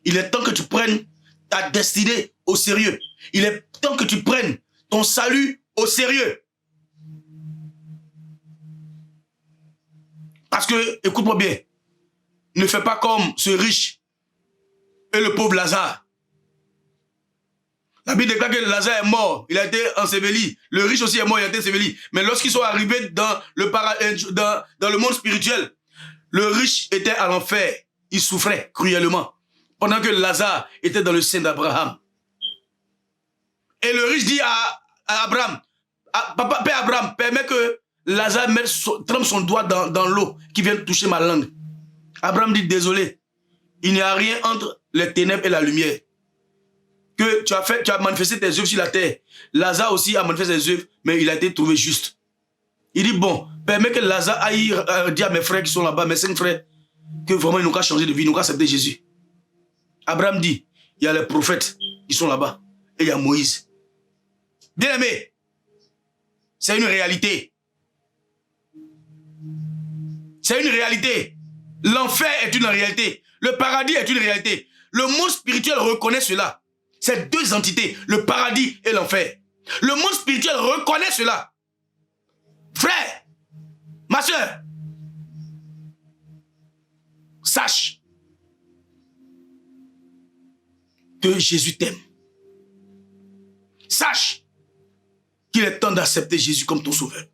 Speaker 1: Il est temps que tu prennes ta destinée au sérieux. Il est temps que tu prennes ton salut au sérieux. Parce que, écoute-moi bien, ne fais pas comme ce riche et le pauvre Lazare. La Bible déclare que Lazare est mort, il a été enseveli. Le riche aussi est mort, il a été enseveli. Mais lorsqu'ils sont arrivés dans le monde spirituel, le riche était à l'enfer. Il souffrait cruellement. Pendant que Lazare était dans le sein d'Abraham. Et le riche dit à Abraham, Papa, Père Abraham, permets que Lazare trempe son doigt dans l'eau qui vient toucher ma langue. Abraham dit, désolé, il n'y a rien entre les ténèbres et la lumière. Que tu as manifesté tes œuvres sur la terre. Lazare aussi a manifesté ses œuvres, mais il a été trouvé juste. Il dit, bon, permets que Lazare aille dire à mes frères qui sont là-bas, mes 5 frères, que vraiment ils n'ont qu'à changer de vie, ils n'ont qu'à accepter Jésus. Abraham dit, il y a les prophètes qui sont là-bas, et il y a Moïse. Bien aimé, c'est une réalité. C'est une réalité. L'enfer est une réalité. Le paradis est une réalité. Le monde spirituel reconnaît cela. C'est 2 entités, le paradis et l'enfer. Le monde spirituel reconnaît cela. Frère, ma soeur, sache que Jésus t'aime. Sache qu'il est temps d'accepter Jésus comme ton sauveur.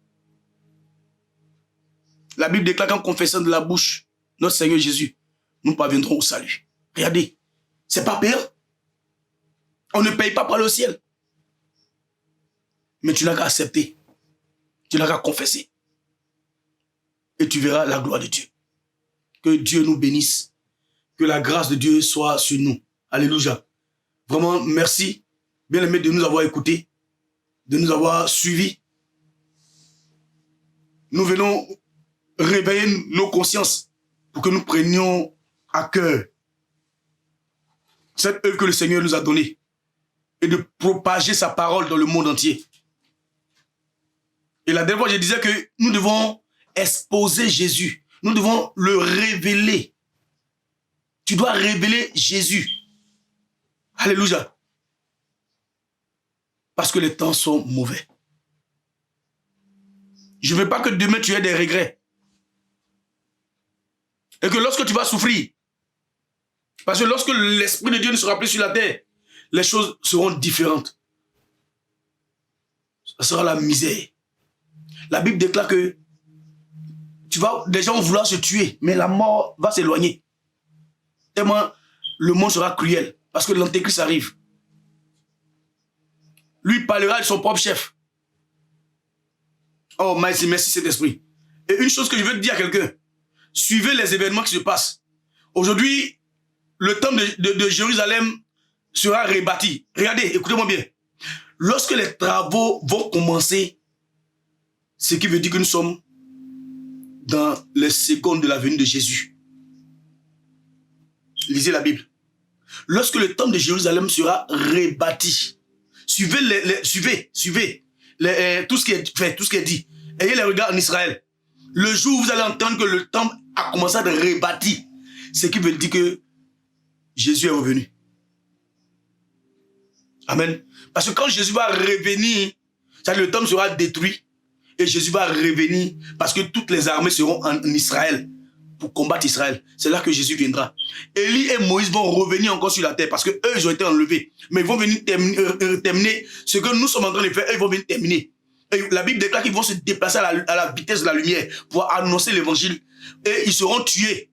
Speaker 1: La Bible déclare qu'en confessant de la bouche notre Seigneur Jésus, nous parviendrons au salut. Regardez, c'est pas payant. On ne paye pas pour aller au ciel. Mais tu n'as qu'à accepter. Tu n'as qu'à confesser. Et tu verras la gloire de Dieu. Que Dieu nous bénisse. Que la grâce de Dieu soit sur nous. Alléluia. Vraiment, merci, bien-aimés, de nous avoir écoutés, de nous avoir suivis. Nous venons réveiller nos consciences pour que nous prenions à cœur cette œuvre que le Seigneur nous a donnée et de propager sa parole dans le monde entier. Et la dernière fois, je disais que nous devons exposer Jésus. Nous devons le révéler. Tu dois révéler Jésus. Alléluia. Parce que les temps sont mauvais. Je ne veux pas que demain tu aies des regrets. Et que lorsque tu vas souffrir, parce que lorsque l'Esprit de Dieu ne sera plus sur la terre, les choses seront différentes. Ce sera la misère. La Bible déclare que des gens vont vouloir se tuer, mais la mort va s'éloigner. Tellement le monde sera cruel, parce que l'antéchrist arrive. Lui parlera de son propre chef. Oh, merci Saint-Esprit. Et une chose que je veux te dire à quelqu'un, suivez les événements qui se passent. Aujourd'hui, le temple de Jérusalem sera rebâti. Regardez, écoutez-moi bien. Lorsque les travaux vont commencer, ce qui veut dire que nous sommes dans les secondes de la venue de Jésus. Lisez la Bible. Lorsque le temple de Jérusalem sera rebâti, suivez tout ce qui est fait, tout ce qui est dit. Ayez les regards en Israël. Le jour où vous allez entendre que le temple a commencé à être rebâti, ce qui veut dire que Jésus est revenu. Amen. Parce que quand Jésus va revenir, le temple sera détruit et Jésus va revenir parce que toutes les armées seront en Israël pour combattre Israël. C'est là que Jésus viendra. Élie et Moïse vont revenir encore sur la terre parce que eux, ils ont été enlevés. Mais ils vont venir terminer ce que nous sommes en train de faire. Eux, ils vont venir terminer. Et la Bible déclare qu'ils vont se déplacer à la vitesse de la lumière pour annoncer l'évangile. Et ils seront tués.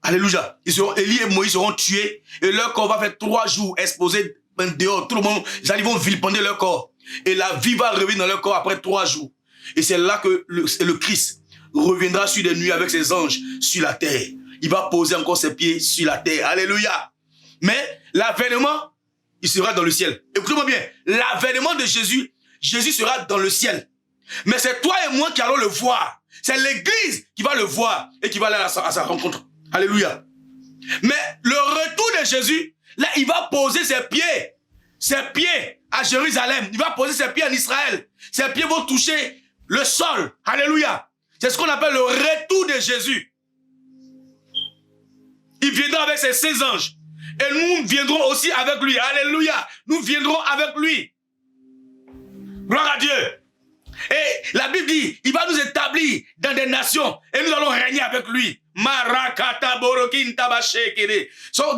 Speaker 1: Alléluia. Élie et Moïse seront tués et leur corps va faire 3 jours exposés dehors. Tout le monde, ils vont vilipender leur corps. Et la vie va revenir dans leur corps après 3 jours. Et c'est là que le Christ reviendra sur des nuées avec ses anges sur la terre. Il va poser encore ses pieds sur la terre. Alléluia. Mais l'avènement, il sera dans le ciel. Écoutez-moi bien. L'avènement de Jésus, Jésus sera dans le ciel. Mais c'est toi et moi qui allons le voir. C'est l'église qui va le voir et qui va aller à sa rencontre. Alléluia. Mais le retour de Jésus, là, il va poser ses pieds à Jérusalem. Il va poser ses pieds en Israël. Ses pieds vont toucher le sol. Alléluia. C'est ce qu'on appelle le retour de Jésus. Il viendra avec ses 16 anges. Et nous viendrons aussi avec lui. Alléluia. Nous viendrons avec lui. Gloire à Dieu. Et la Bible dit, il va nous établir dans des nations et nous allons régner avec lui.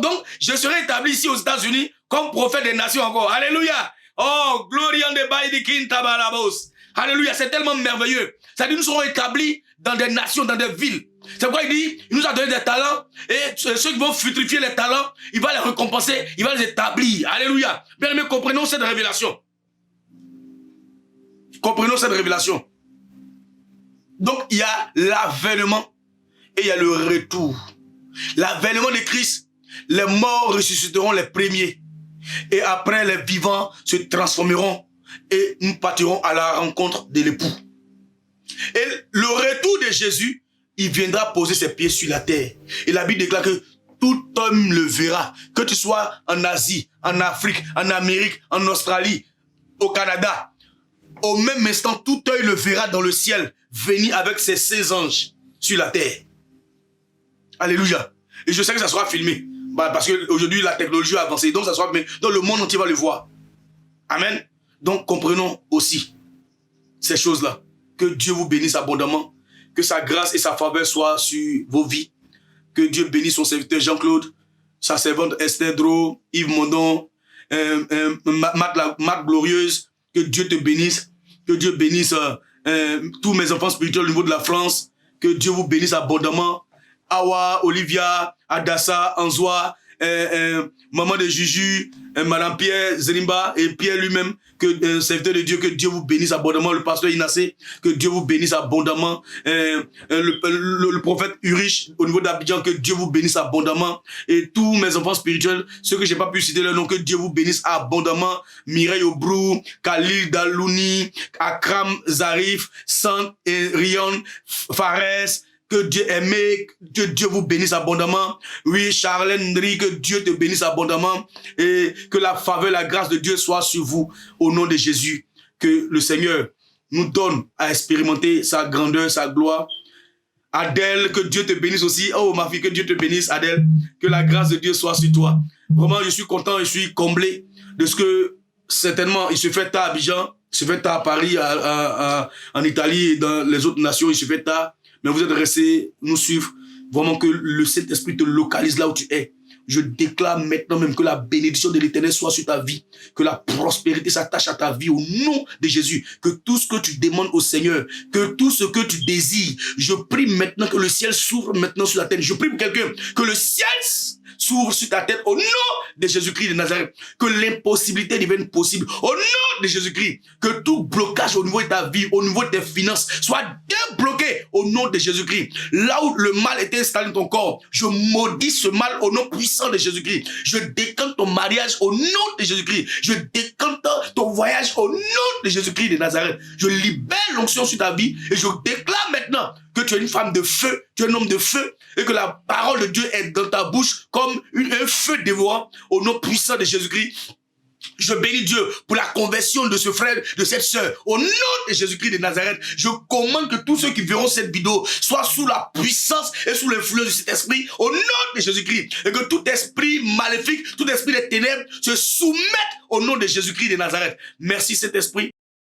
Speaker 1: Donc, je serai établi ici aux États-Unis comme prophète des nations encore. Alléluia. Oh, gloria de Baïdi Kintabalabos. Alléluia, c'est tellement merveilleux. C'est-à-dire, nous serons établis dans des nations, dans des villes. C'est pourquoi il dit, il nous a donné des talents, et ceux qui vont fructifier les talents, il va les récompenser, il va les établir. Alléluia. Bien aimé, comprenons cette révélation. Comprenons cette révélation. Donc, il y a l'avènement et il y a le retour. L'avènement de Christ, les morts ressusciteront les premiers. Et après, les vivants se transformeront et nous partirons à la rencontre de l'époux. Et le retour de Jésus, il viendra poser ses pieds sur la terre. Et la Bible déclare que tout homme le verra. Que tu sois en Asie, en Afrique, en Amérique, en Australie, au Canada. Au même instant, tout œil le verra dans le ciel, venir avec ses 16 anges sur la terre. Alléluia. Et je sais que ça sera filmé. Parce qu'aujourd'hui, la technologie a avancé. Donc, ça sera filmé. Donc, le monde entier va le voir. Amen. Donc, comprenons aussi ces choses-là. Que Dieu vous bénisse abondamment. Que sa grâce et sa faveur soient sur vos vies. Que Dieu bénisse son serviteur Jean-Claude, sa servante Esther Dro, Yves Mondon, Marc Glorieuse. Que Dieu te bénisse. Que Dieu bénisse tous mes enfants spirituels au niveau de la France. Que Dieu vous bénisse abondamment. Awa, Olivia, Adassa, Anzoa, maman de Juju, madame Pierre Zelimba et Pierre lui-même, que serviteur de Dieu, que Dieu vous bénisse abondamment, le pasteur Inassé, que Dieu vous bénisse abondamment, le prophète Urich au niveau d'Abidjan, que Dieu vous bénisse abondamment, et tous mes enfants spirituels, ceux que j'ai pas pu citer leur nom, que Dieu vous bénisse abondamment, Mireille Obrou, Khalil Dalouni, Akram Zarif, Sant et Rion Fares, que Dieu aime, que Dieu vous bénisse abondamment. Oui, Charlène Ndri, que Dieu te bénisse abondamment et que la faveur, la grâce de Dieu soit sur vous au nom de Jésus. Que le Seigneur nous donne à expérimenter sa grandeur, sa gloire. Adèle, que Dieu te bénisse aussi. Oh, ma fille, que Dieu te bénisse, Adèle. Que la grâce de Dieu soit sur toi. Vraiment, je suis content, je suis comblé de ce que certainement il se fait tard à Abidjan, il se fait tard à Paris, en Italie et dans les autres nations, il se fait tard. Mais vous êtes restés nous suivre. Vraiment que le Saint-Esprit te localise là où tu es. Je déclare maintenant même que la bénédiction de l'Éternel soit sur ta vie, que la prospérité s'attache à ta vie au nom de Jésus, que tout ce que tu demandes au Seigneur, que tout ce que tu désires, je prie maintenant que le ciel s'ouvre maintenant sur ta tête. Je prie pour quelqu'un, que le ciel s'ouvre sur ta tête au nom de Jésus-Christ de Nazareth, que l'impossibilité devienne possible au nom de Jésus-Christ, que tout blocage au niveau de ta vie, au niveau de tes finances soit débloqué au nom de Jésus-Christ. Là où le mal était installé dans ton corps, je maudis ce mal au nom puissant de Jésus-Christ. Je décante ton mariage au nom de Jésus-Christ. Je décante ton voyage au nom de Jésus-Christ de Nazareth. Je libère l'onction sur ta vie et je déclare maintenant que tu es une femme de feu, tu es un homme de feu et que la parole de Dieu est dans ta bouche comme un feu dévorant au nom puissant de Jésus-Christ. Je bénis Dieu pour la conversion de ce frère, de cette sœur. Au nom de Jésus-Christ de Nazareth, je commande que tous ceux qui verront cette vidéo soient sous la puissance et sous l'influence de cet esprit. Au nom de Jésus-Christ. Et que tout esprit maléfique, tout esprit des ténèbres se soumette au nom de Jésus-Christ de Nazareth. Merci Saint-Esprit.